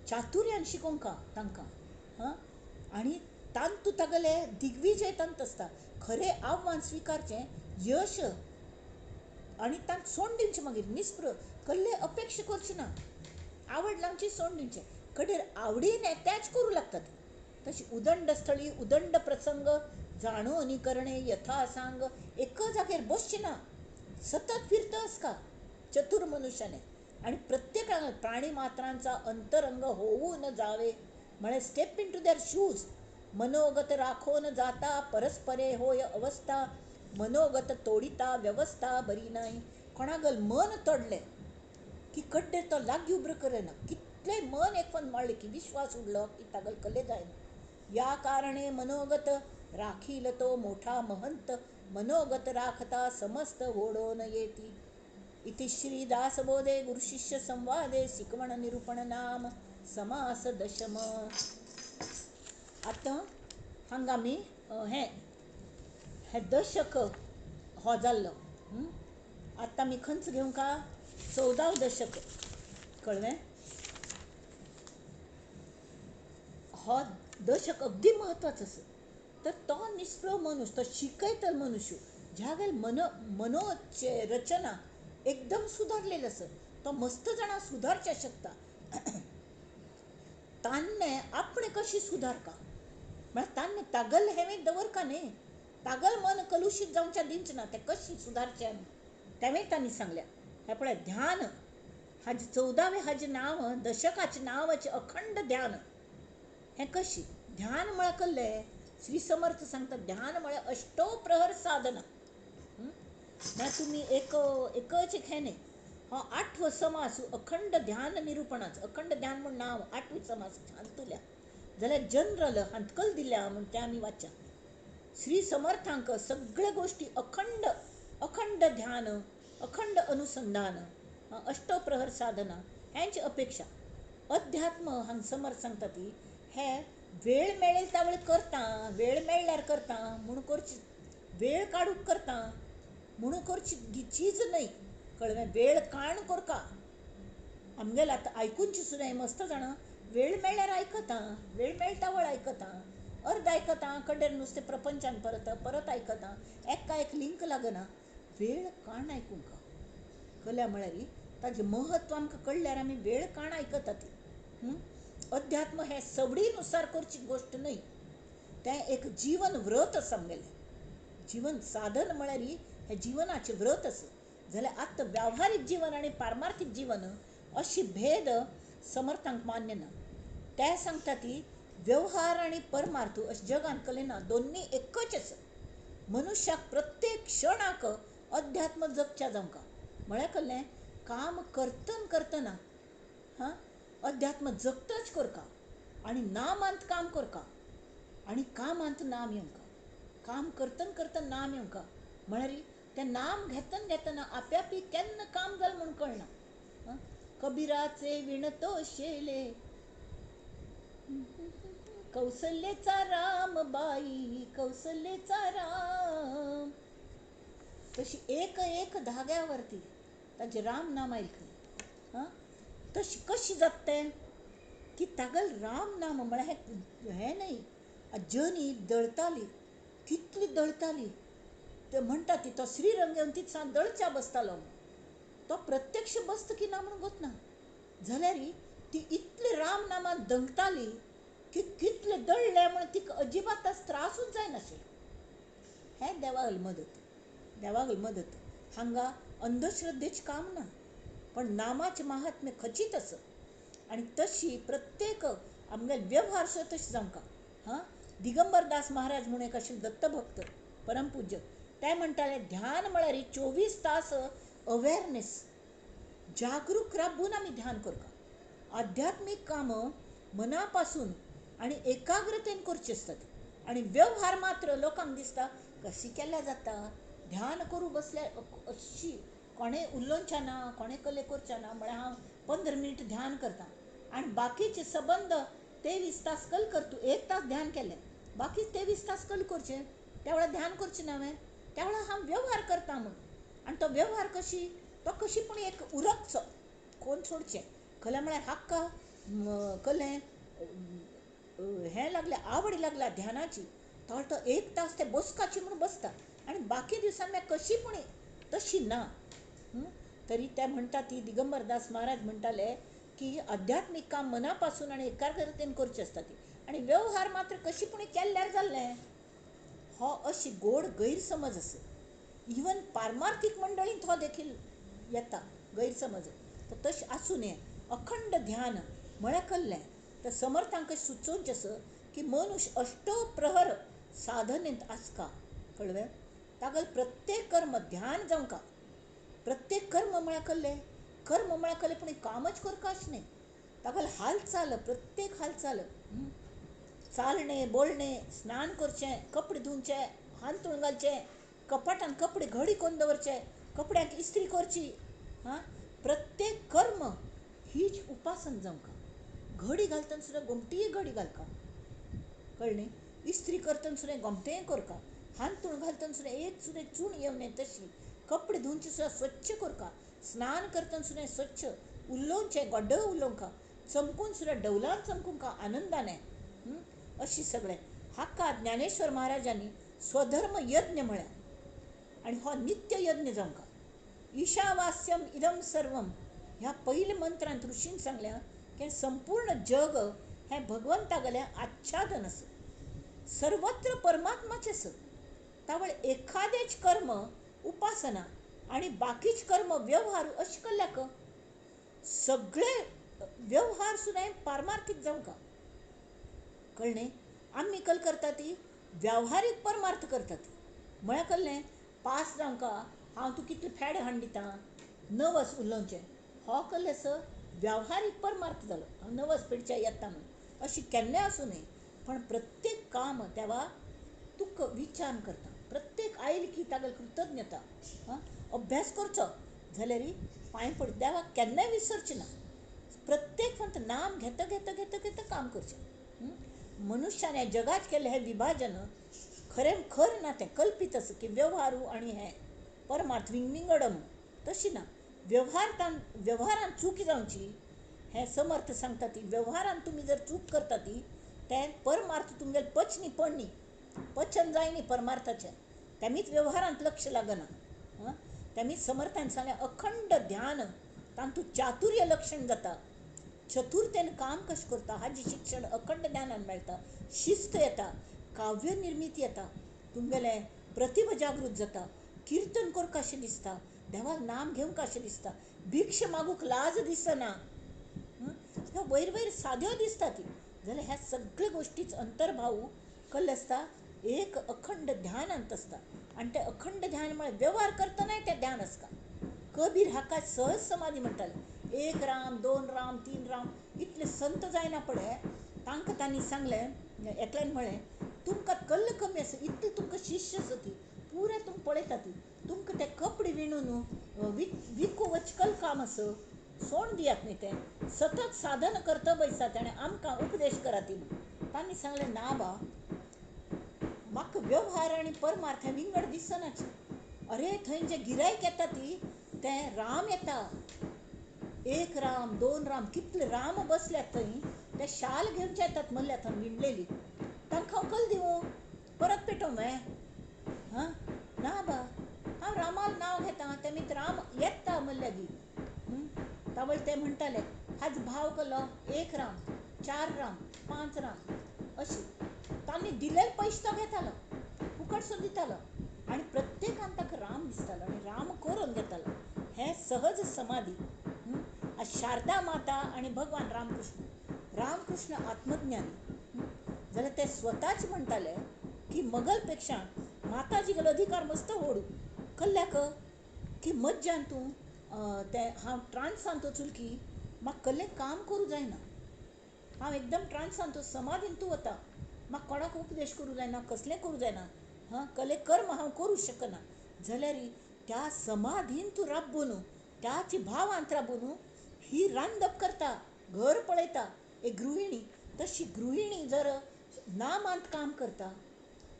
चातुर्यान शिकोवंका तांकां. हां, आनी तांतू तागेले दिग्विजय तांत आसता. खरें आव्हान स्विकारचें, यश आनी तांकां सोडून दिवचें मागीर निस्पृह. कसले अपेक्षा करची ना, आवड लावची सोडून दिवचें. कडेर आवडीन तेंच करूं लागतात. तशी उदंड स्थळी उदंड प्रसंग जाणो आनी करणे यथा सांग. एक जागेर बसची ना, सतत फिरता आसता चतुर मनुष्याने. आणि प्रत्येकाला प्राणी मात्रांचा अंतरंग होऊन जावे, म्हळ्यार step into their shoes. मनोगत राखोन जाता परस्परे होय अवस्था. मनोगत तोडिता व्यवस्था बरी नाही. कोणागल मन तोडले की कड्डेर तो लागीं उबरो करेना. कितले मन एकवंद मारले की विश्वास उडलो की तागल कले जायना. या कारणे मनोगत राखील तो मोठा महंत. मनोगत राखता समस्त ओढोन येती. इति श्री दासबोधे गुरुशिष्य संवादे शिकवण निरूपण नाम समास दशम. आता हांगा आमी हे दशक हो जाल्लो. आतां आमी खंयच घेवंका 14व दशक, कळ्ळें. हो दशक अगदी महत्वाचो आसा. तर तो निस्पृह मनुष्य, तो शिकयतलो मनुष्य ज्यागेल मनोचे रचना एकदम सुधारलेली आसा, तो मस्त जाणां सुधारचे शकता. तान्ने आपणे कशी सुधारका, म्हळ्यार तान्ने तागल हेवें दवरका न्ही. तागल मन कलुशीत जावच्या दिवचें ना. तें कशी सुधारचें तेवें तांणी सांगल्या. हे पळय ध्यान, हाजे 14वें हाजें नांव, दशकाचें नांवाचें अखंड ध्यान. हें कशी ध्यान म्हळ्यार कल्लें. श्री समर्थ सांगता ध्यान म्हळ्यार अष्टोप्रहर साधना. म्हळ्यार तुमी एकच एक हें न्ही, हो 8वो समास अखंड ध्यान निरूपणाचो. अखंड ध्यान म्हूण नांव 8वी समास हांतुल्या. जाल्यार जनरल हांतकल दिल्या म्हूण तें आमी वाच्या. श्री समर्थांक सगळे गोश्टी अखंड अखंड ध्यान, अखंड अनुसंधान, अष्टप्रहर साधना हेंची अपेक्षा. अध्यात्म हांगा समर्थ सांगता ती हे वेळ मेळेल त्या वेळी करता, वेळ मेळ्ळ्यार करता म्हूण करची. वेळ काढूक करता म्हणून करची चीज नाही कळलं. वेळ काण करका आमगेला आता ऐकूनची सुद्धा मस्त जाणं. वेळ मेळ्यार ऐकता, वेळ मेळटा वळ ऐकता, अर्ध ऐकता कडेर नुसते प्रपंचान परत परत ऐकता, एका एक लिंक लागना. वेळ काण ऐकूंक कळल्या म्हळ्यार ताजें महत्व आमकां कळल्यार आमी वेळ काण आयकता ती. अध्यात्म हे सवडीनुसार करची गोष्ट न्हय, तें एक जीवन व्रत आसा आमगेलें. जीवन साधन म्हळ्यार हें जिवनाचें व्रत आसा. जाल्यार आतां व्यावहारीक जीवन आनी पारमार्थीक जीवन अशी भेद समर्थांक मान्य ना. ते सांगता ती व्यवहार आनी परमार्थ अशें जगान कळना, दोन्ही एकच आसा. मनुष्याक प्रत्येक क्षणाक अध्यात्म जगच्या जावंका म्हळ्यार कळ्ळें. काम करतना करतना अध्यात्म जगतच करका आनी नामांत काम करका आनी कामांत नाम येवंका. काम करतना करतना नाम येवंका म्हळ्यार तें नाम घेतना घेतना आप्यापी केन्ना काम जालें म्हूण कळना. कबिराचे विणतो शेले कौसल्येचा राम बाई कौसल्येचा राम. तशी एक एक धाग्यावरती ताजे राम नाम आयकलें. तशी कशी जगतें की तागल राम नाम म्हळ्यार हें न्हय. जनी दळताली कितली दळताली ते म्हणटा ती तो श्रीरंग येवन ती दळच्या बसतालो. तो प्रत्यक्ष बसता की ना म्हणून गोतना जाल्यार ती इतली राम नामांत दंगताली की कितले दळले म्हण तिका अजिबात त्रासूच जायनाशिल्लो. हें देवागल मदत. देवागल मदत हांगा अंधश्रद्धेचें काम ना, पण नामाचें महात्म्य खचीत आसा. आनी तशी प्रत्येक आमगे व्यवहार सुद्दां तशी जावंका. दिगंबर दास महाराज म्हणून एक आशिल्ले दत्तभक्त परमपूज्य, ते म्हणटाले ध्यान म्हळ्यार 24 तास अवेरनेस, जागरूक राबून आमी ध्यान करता. आध्यात्मीक कामां मना पासून आनी एकाग्रतेन करची आसतात आनी व्यवहार मात्र लोकांक दिसता कशी केल्यार जाता. ध्यान करूं बसल्यार अशी कोणें उलोवचें ना, कोणें कले करचें ना. म्हळ्यार हांव 15 मिनट ध्यान करता आनी बाकीचे सबंद 23 तास कल कर. तूं 1 तास ध्यान केलें, बाकी 23 तास कल करचें. त्या वेळार ध्यान करचें ना हांवें. त्या वेळार हांव व्यवहार करता म्हूण. आनी तो व्यवहार कशी तो कशी पूण एक उरकचो, कोण सोडचें कळ्ळें. म्हळ्यार हाका कळ्ळें हें लागलें, आवड लागल्या ध्यानाची, तो 1 तास ते बसपाची म्हूण बसता आनी बाकी दिवसांनी मागीर कशी पूण तशी ना. तरी ते म्हणटा ती दिगंबर दास महाराज म्हणटाले की आध्यात्मीक काम मना पासून आनी एकाग्रतेन करची आसता ती आनी व्यवहार मात्र कशी पूण केल्यार जाल्लें. हो अशी गोड गैरसमज आसा. इवन पारमार्थीक मंडळींत हो देखील येता गैरसमज. तर तशें आसूं नये. अखंड ध्यान म्हळ्यार कळ्ळें तर समर्थांक सुचोवचें आसा की मनुष्य अष्टप्रहर साधनेंत आसका कळ्ळें. तागल प्रत्येक कर्म ध्यान जावंका. प्रत्येक कर्म म्हळ्यार कळ्ळें, कर्म म्हळ्यार कळ्ळें पूण कामच करता अशें न्हय. तागल हालचाल, प्रत्येक हालचाल, चालणें बोलणें, स्नान करचें, कपडे धुवचे, हांतरूण घालचें, कपाटान कपडे घडी करून दवरचे, कपड्यांक इस्त्री करची. प्रत्येक कर्म हीच उपासन जावंका. घडी घालतना सुद्दां घुमटी घडी घालका कळ्ळें. इस्त्री करतना सुद्दां घोमटेय करका. हांतरूण घालतना सुद्दां एक सुद्दां चून येवं नये तशी. कपडे धुवचे सुद्दां स्वच्छ करका. स्नान करतना सुद्दां स्वच्छ उलोवचें, गोड्डो उलोवंका. चमकून सुद्दां डौलान चमकूंका आनंदाने. अशी सगळें हाका ज्ञानेश्वर महाराजांनी स्वधर्म यज्ञ म्हळ्यार आनी हो नित्य यज्ञ जावंका. ईशावास्यम इदम सर्वम ह्या पयल्या मंत्रांत ऋषीन सांगल्या की संपूर्ण जग हें भगवंतागेलें आच्छादन आसा. सर्वत्र परमात्माचें आसा. तावळ एखादेच कर्म उपासना आनी बाकीच कर्म व्यवहार अशें कल्ल्याक सगळे व्यवहार सुद्दां पारमार्थीक जावंका कळ्ळें. आमी कल करता ती व्यावहारीक परमार्थ करता ती म्हळ्यार कळ्ळें. पास जावंका हांव तूं कितले फेडे हाडून दिता, नवस उलोवचें, हो कल्लें स व्यावहारीक परमार्थ जालो. हांव नवस फेडचें येता म्हूण अशी केन्नाय आसूं न्हय. पण प्रत्येक काम तेवा तुका विचार करता. प्रत्येक आयल की तागेल कृतज्ञता अभ्यास करचो जाल्यार पांय पड देवाक केन्नाय विसरचें ना. प्रत्येक फक्त नाम घेता घेता घेता घेता काम करचें. मनुश्यान ह्या जगात केलें हें विभाजन खरें खर ना तें कल्पीत आसा की व्यवहारू आनी हें परमार्थ विंगड म्हणून तशी ना. व्यवहारान चूक जावची हें समर्थ सांगता ती. व्यवहारान तुमी जर चूक करता ती तें परमार्थ तुमगेले पचनी पडनी पचन जायनी परमार्थाचें. तेमीच व्यवहारांत लक्ष लागना. तेमीच समर्थान सांगलें अखंड ध्यान तातूंत चातुर्य लक्षण जाता. चतुरतेन काम कशें करता हाजी शिक्षण अखंड ज्ञानान मेळटा. शिस्त येता, काव्य निर्मिती येता, तुमगेलें प्रतिभा जागृत जाता, कीर्तन कर कशें दिसता, देवाक नाम घेवंक कशें दिसता, भिक्ष मागूंक लाज दिसना. ह्यो वयर वयर साद्यो दिसता ती जाल्यार ह्या सगळ्या गोश्टीच अंतर्भाव कल्ले आसता एक अखंड ध्यानांत आसता. आनी तें अखंड ध्यान म्हळ्यार व्यवहार करतनाय तें ध्यान आसता. कबीर हाका सहज समाधी म्हणटाले. 1 राम 2 राम 3 राम इतले संत जायना पळय तांकां तांणी सांगलें एकल्यान म्हळें तुमकां कल्ल कमी आसा इतली तुमकां शिश्य आसा ती पुरे तुमकां पळयता ती तुमकां ते कपडे विणून विकू वचकल काम आसा सोण दियात न्ही तें सतत साधन करता बैसा ताणें आमकां उपदेश करा ती. तांणी सांगलें ना बा म्हाका व्यवहार आनी परमार्थ हें विंगड दिसनाची. अरे थंय जे गिरायक येता ती तें राम येता 1 राम 2 राम कितले राम बसल्यात थंय. ते शाल घेवचे येतात म्हणल्यार थंय विणलेली तांकां हांव कल दिवं परत पेटोवं हां ना बा हांव रामाल नांव घेता तेमीत राम येता म्हणल्यार तावळ ते म्हणटाले हाज भाव कलो 1 राम 4 राम 5 राम अशी तांणी दिलेले पयशे तो घेतालो फुकटसो दितालो आनी प्रत्येकान ताका राम दिसतालो आनी राम करून घेतालो. हें सहज समाधी. शारदा माता आनी भगवान रामकृष्ण आत्मज्ञानी जाल्यार ते स्वताच म्हणटाले की मगल पेक्षा माताजी गेलो अधिकार मस्त व्हडू कल्ल्याक की मज्जान तूं तें हांव ट्रान्सांत वचून की म्हाका कसलें काम करूं जायना. हांव एकदम ट्रान्सांत समाधीन तूं वता म्हाका कोणाक उपदेश करूं जायना कसलें करूं जायना कसलें कर्म हांव करूं शकना जाल्यार त्या समाधीन तूं राबून त्याची भावांत राबून ही रांदप करता घर पळयता एक गृहिणी तशी गृहिणी जर नामांत काम करता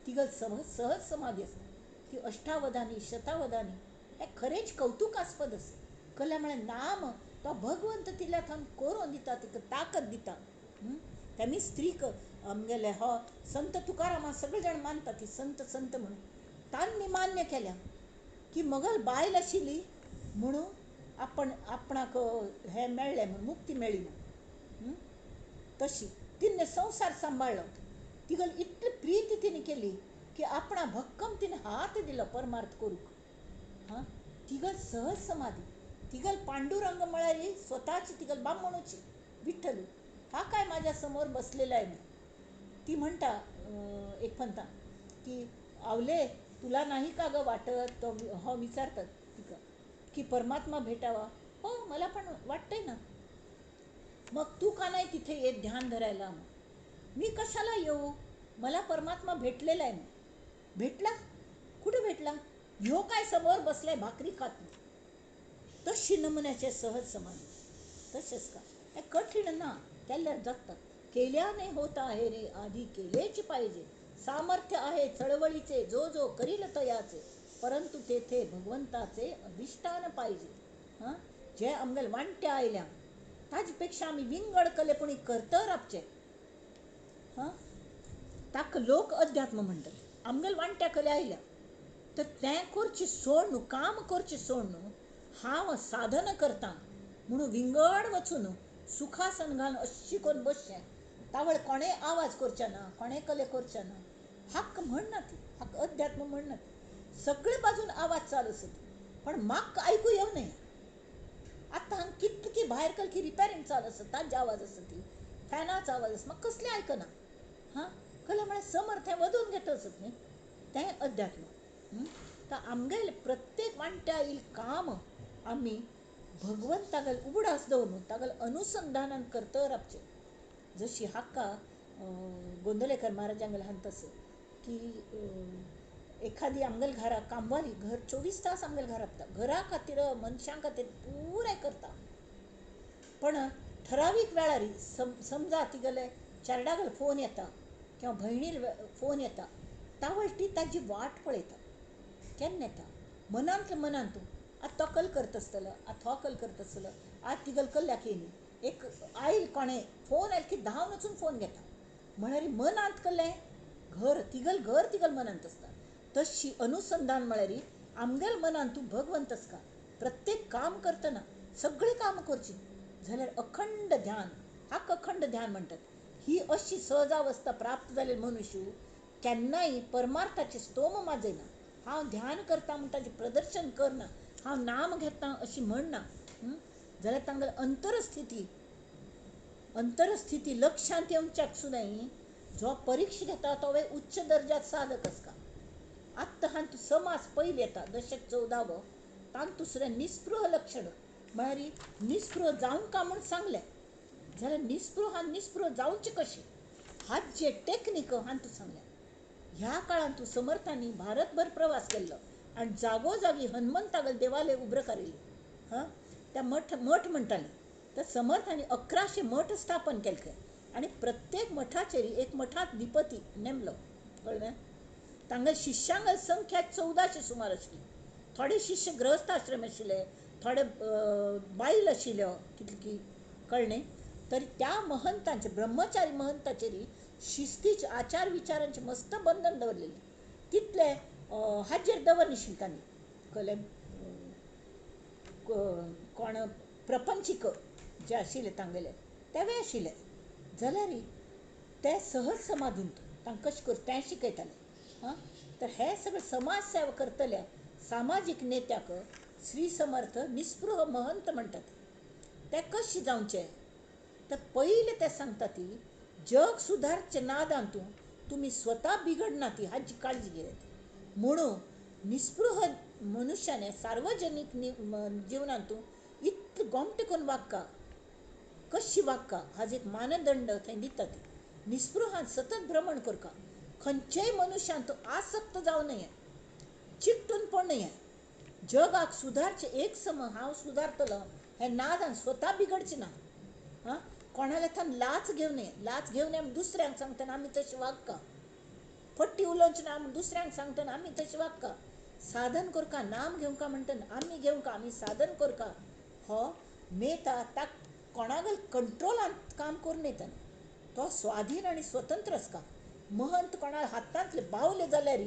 तिगल सहज समाधी आसता ती अष्टावधानी शतावधानी हें खरेंच कौतुकास्पद आसा. कल्ल्या म्हळ्यार नाम तो भगवंत तिल्या थंय करून दिता तिका ताकद दिता. तेमी स्त्रीक आमगेले हो संत तुकाराम सगळे जाण मानता ती संत म्हणून तांणी मान्य केल्या की मगल बायल आशिल्ली म्हणून आपणाक हें मेळ्ळें म्हणून मुक्ती मेळ्ळी म्हणून तशी तिणें संवसार सांबाळ्ळो. तिगल इतली प्रीती तिणें केली की आपणा भक्कम तिणें हात दिलो परमार्थ करूंक. तिगल सहज समाधी. तिगल पांडुरंग म्हळ्यार स्वताची तिगल बामणूची विठ्ठल हा काय माझ्या समोर बसलेला आहे म्हणून ती म्हणटा एक पंथा की आवले तुला नाही का ग वाटत तो हो विचारतात तिका की परमात्मा भेटावा. हो मला पण वाटतंय ना. मग तू का नाही तिथे येत ध्यान धरायला. मी कशाला येऊ मला परमात्मा भेटलेला आहे. भेटला कुठे भेटला ह्यो काय समोर बसलाय भाकरी खात तशी नमुन्याचे सहज समाधी. तसेच का हे कठीण ना केल्यार जगतात. केल्याने होत आहे रे आधी केलेच पाहिजे. सामर्थ्य आहे चळवळीचे जो करील तयाचे परंतु तेथे भगवंताचे अधिष्ठान पाहिजे. जे आमगेल वांट्या आयल्या ताजपेक्षा आम्ही विंगड कलेपणी करतर आपचे ताक लोक अध्यात्म म्हणतात. आमगेल वांट्या कले आयल्या तर तें करचें सोड न्हू काम करचें सोड न्हू हांव साधन करता म्हणून विंगड वचून सुखासन घालून अशी करून बसचें तावळ कोणें आवाज करचें ना कोणें कले करचें ना. हाक म्हणना ती हाक अध्यात्म म्हणना ती सगळे बाजून आवाज चालू आसत पण म्हाका आयकू येवं नये. आतां हांगा कितकी भायर की रिपेरींग चालू आसा ताजे आवाज आसा ती फॅनाचो आवाज आसा म्हाका कसलें आयकना. कळ्ळें म्हळ्यार समर्थ हें वदून घेता आसत न्ही तें अध्यात्म. तर आमगेले प्रत्येक वांट्या येईल काम आमी भगवंतागेल उगडास दवरून तागेल अनुसंधानान करतर आपचें. जशी हाका गोंदवलेकर महाराजांगेल हांत आसा की एखादी आमगेल घरा कामवाली घर 24 तास आमगेल घरा राबता घरा खातीर मनशां खातीर पुराय करता पण ठरावीक वेळार समजा तिगेले चेड्यागेलो फोन येता किंवा भयणीर फोन येता वळटी ताजी वाट पळयता केन्ना येता मनांतल्या मनान तूं आतां तकल करता आसतलो आतां हो कल करता आसतलो आज तिगल कल्ल्याक येयली एक आयल कोणें फोन आयलो की धांवन वचून फोन घेता म्हळ्यार मनांत कल्लें घर तिगल मनांत आसता तशी अनुसंधान म्हळ्यार आमगेल मनान तूं भगवंत आसता प्रत्येक काम करतना सगळीं कामां करची जाल्यार अखंड ध्यान हाका अखंड ध्यान म्हणटात ही अशी सहजावस्था प्राप्त जालेली मनुष्य केन्नाय परमार्थाचे स्तोम माजयना हांव ध्यान करता म्हण ताचें प्रदर्शन करना हांव नाम घेता अशी म्हणना जाल्यार तांगेल अंतरस्थिती लक्षांत येवच्याक सुद्दां जो परीक्षा घेता तो उच्च दर्जात साधक आसता आत्ता हांव तूं समास पयलीं येता दशक 14 तांत दुसरें निस्पृह लक्षण म्हळ्यार निस्पृह जावंक का म्हूण सांगलें जाल्यार निस्पृह जावचें कशें हाच जे टॅक्नीक हांव तूं सांगलें ह्या काळांत तूं समर्थांनी भारतभर प्रवास केल्लो आनी जागोजागी हनुमंतागेल देवालय उबरो काडिल्ले हां त्या मठ म्हणटालीं तर समर्थांनी 1100 मठ स्थापन केले आनी प्रत्येक मठाचेर एक मठाधिपती नेमलो कळ्ळें तांगेल शिश्यांगेल संख्या 1400 सुमार आशिल्ली थोडे शिश्य गृहस्थाश्रम आशिल्ले थोडे बायल आशिल्ल्यो कितली कळ्ळें तरी त्या महंतांचे ब्रह्मचारी महंताचेर शिस्तीचे आचार विचारांचे मस्त बंधन दवरलेले तितले हाजेर दवरनाशिल्ले तांणी कळ्ळें कोण प्रपंचीक जे आशिल्ले तांगेले तेवे आशिल्ले जाल्यार ते सहज समाधीन तांकां कशें करता तें शिकयताले हां तर हे सगळें समाज सेवा करतल्या सामाजीक नेत्याक श्री समर्थ निस्पृह महंत म्हणटात ते कशें जावचें तर पयलें ते सांगता ती जग सुदारचे नादांत तुमी स्वता बिगडना ती हाची काळजी घेयात म्हणून निस्पृह मनुष्याने सार्वजनीक जिवनांत इतलें गोमटे करून वागता कशी वागता हाजो एक मानदंड थंय दिता ती निस्पृहान सतत भ्रमण करता खंयचेय मनशान आसक्त जावं नये चिकटून पड नये जगाक सुदारचे एक सम हांव सुदारतलो हे नादान स्वता बिगडचें ना हां कोणाले थान लाच घेवं नये दुसऱ्यांक सांगतना आमी तशें वागता फट्टी उलोवचें ना म्हूण दुसऱ्यांक सांगतना आमी तशें वागता साधन करता नाम घेवंका म्हणटना आमी घेवंका आमी साधन करता हो नेता ताक कोणागेल कंट्रोलान काम करून येतना तो स्वाधीन आनी स्वतंत्र आसता महंत कोणा हातांतले बावले जाल्यार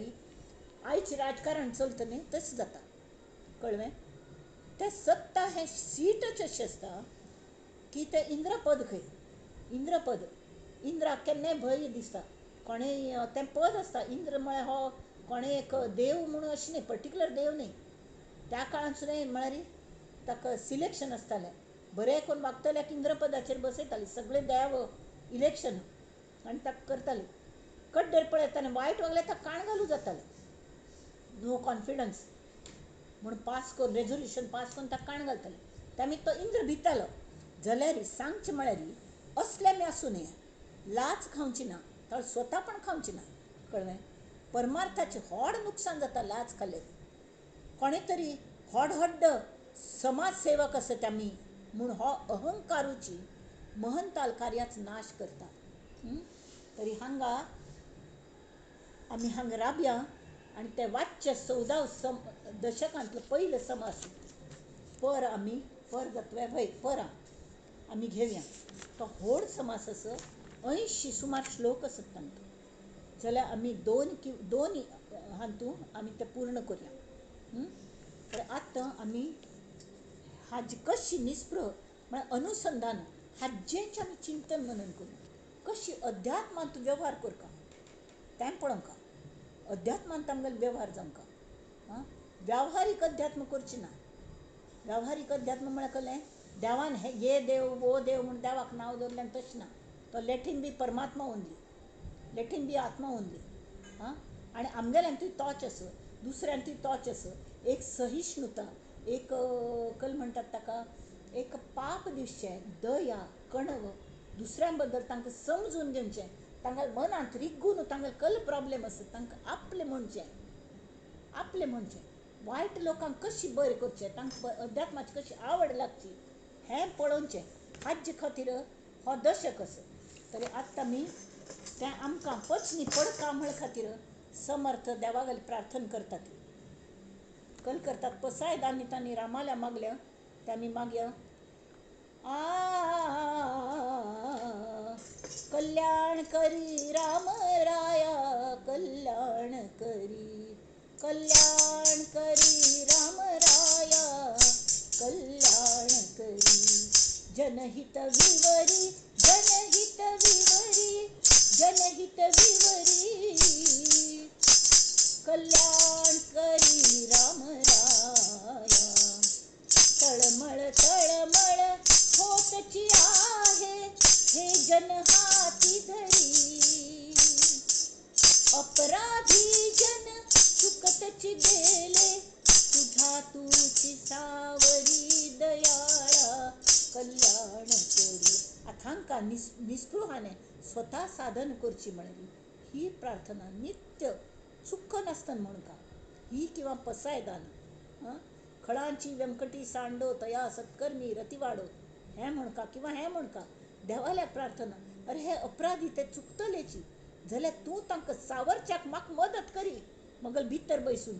आयचे राजकारण चलता न्ही तशें जाता कळ्ळें तें सत्ता हें सीटच अशें आसता की तें इंद्रपद खंय इंद्राक केन्नाय भंय दिसता कोणेय तें पद आसता इंद्र म्हळ्यार हो कोणें एक देव म्हणून अशें न्ही पर्टिक्युलर देव न्ही त्या काळांत सुद्दां म्हळ्यार ताका सिलेक्शन आसतालें बरें करून वागतल्याक इंद्रपदाचेर बसयतालीं सगळे देव इलेक्शन आनी ताका करतालीं कड्डेर पळयत ताणें वायट वागल्यार ताका काण घालूं जातालें नो कॉन्फिडन्स म्हणून पास करून रेजोल्युशन पास करून ताका काण घालतालें त्यामीत तो इंद्र भितालो जाल्यार सांगचें म्हळ्यार असलें आसूं नये लाच खावची ना तर स्वता पण खावची ना कळ्ळें परमार्थाचें व्हड नुकसान जाता लाच खाल्लें कोणें तरी व्हड समाज सेवक आसत आमी म्हूण हो अहंकारूची महंताल कार्याचो नाश करता तरी हांगा आमी हांगा राबया आनी ते वाच्य 14 दशकांतलो पयलो समास पर जातवे परां आमी घेवया तो व्हड समास आसा 80 सुमार श्लोक आसत तांकां जाल्यार आमी दोन हातूंत आमी ते पूर्ण करया तर आतां आमी हाजी कशी निस्पृह म्हळ्यार अनुसंधान हाजेंच आमी चिंतन मनन करूं कशी अध्यात्मांत वेव्हार करता तें पळोवंका अध्यात्मांत आमगेलो वेव्हार जावंका हां व्यावहारीक अध्यात्म करचें ना व्यावहारीक अध्यात्म म्हळ्यार कळ्ळें देवान हे देव वो देव म्हूण देवाक नांव दवरलें आनी तशें ना तो लेठीन बी परमात्मा ओन्ली लेठीन बी आत्मा ओन्ली हां आनी आमगेल्यान तोच आसा दुसऱ्यान तोच आसा एक सहिष्णुता एक कल म्हणटात ताका एक पाप दिसचें दया कणव दुसऱ्यां बद्दल तांकां समजून घेवचें तांगेल्या मनांत रिग्गून तांगेले कल प्रॉब्लेम आसा तांकां आपलें म्हणचें वायट लोकांक कशी बरें करचें तांकां अध्यात्माची कशी आवड लागची हें पळोवचें हाजे खातीर हो दशक आसा तरी आतां आमी तें आमकां पचनी पडका म्हळ खातीर समर्थ देवागेल प्रार्थना करतात. कल करतात पसाय दानी तानी रामाला मागल्या त्यामी माग्या आ कल्याण करी राम राया कल्याण करी राम राया कल्याण करी जनहित विवरी कल्याण करी राम राया तळमळ होतची आहे हे जन हाती धरी अपराधी जन चुकतची गेले तुझी सावरी दयाळा कल्याण करी. अथांका निस्पृहाने स्वतः साधन करची म्हणली ही प्रार्थना नित्य सुख नसतं म्हणून का ही किंवा पसाय दान खळांची व्यंकटी सांडो तया सत्कर्मी रतिवाडो हे म्हण का किंवा हे म्हण का देवाल्या प्रार्थना अरे हे अपराधी ते चुकतलेची झाल्या तू तांक सावरच्याक माक मदत करी मगल भीतर बैसून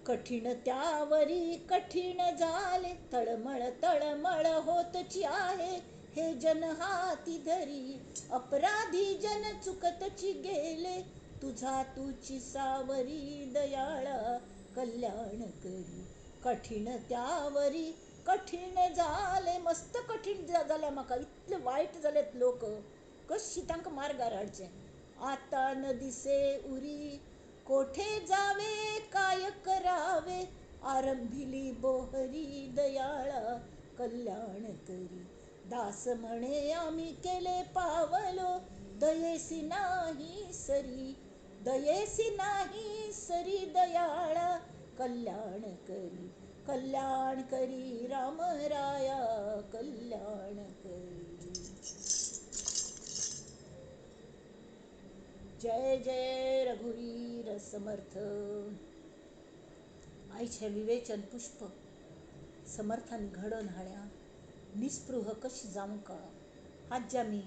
कठीण त्यावरी कठीण झाले तळमळ होतची आहे हे जन हाती धरी अपराधी जन चुकतची गेले तुझी सावरी दयाळा कल्याण करी. कठीण त्यावरी कठीण झाले मस्त कठीण झाल्या माका इतले वाईट झालेत लोक कशी तांक मार्गार हाडचे आता न दिसे उरी कोठे जावे काय करावे आरंभिली बोहरी दयाळा कल्याण करी. दास म्हणे आम्ही केले पावलो दयेसी नाही सरी दयाळा कल्याण करी राम राया कल्याण करी. जय जय रघुवीर समर्थ. आईचे विवेचन पुष्प समर्थन घडण हाड्या निस्पृह कशी जाऊं का हाज्या मी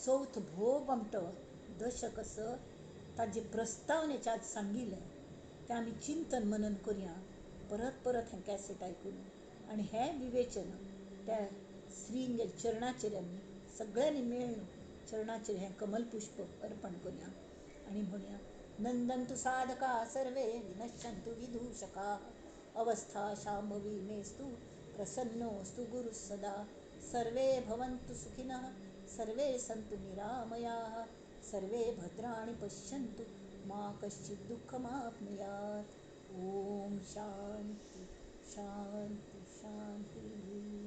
चौथ भो बमट दशकस ताजे प्रस्तावनेच्या आज सांगितलं ते आम्ही चिंतन मनन करूया परत हें कॅसेट ऐकून आणि हे विवेचन त्या श्रींग चरणाचेर आमी सगळ्यांनी मेळून चरणाचेर हें कमलपुष्प अर्पण करूया आणि म्हणूया नंदन्तु साधका सर्वे विनश्यन्तु विदूषका अवस्था शाम्भवी मेस्तु प्रसन्नोऽस्तु गुरुः सदा सर्वे भवन्तु सुखिनः सर्वे सन्तु निरामयाः सर्वे भद्राणि पश्यन्तु मा कश्चित् दुःखमाप्नुयात्. ओम शांति शांति शांति.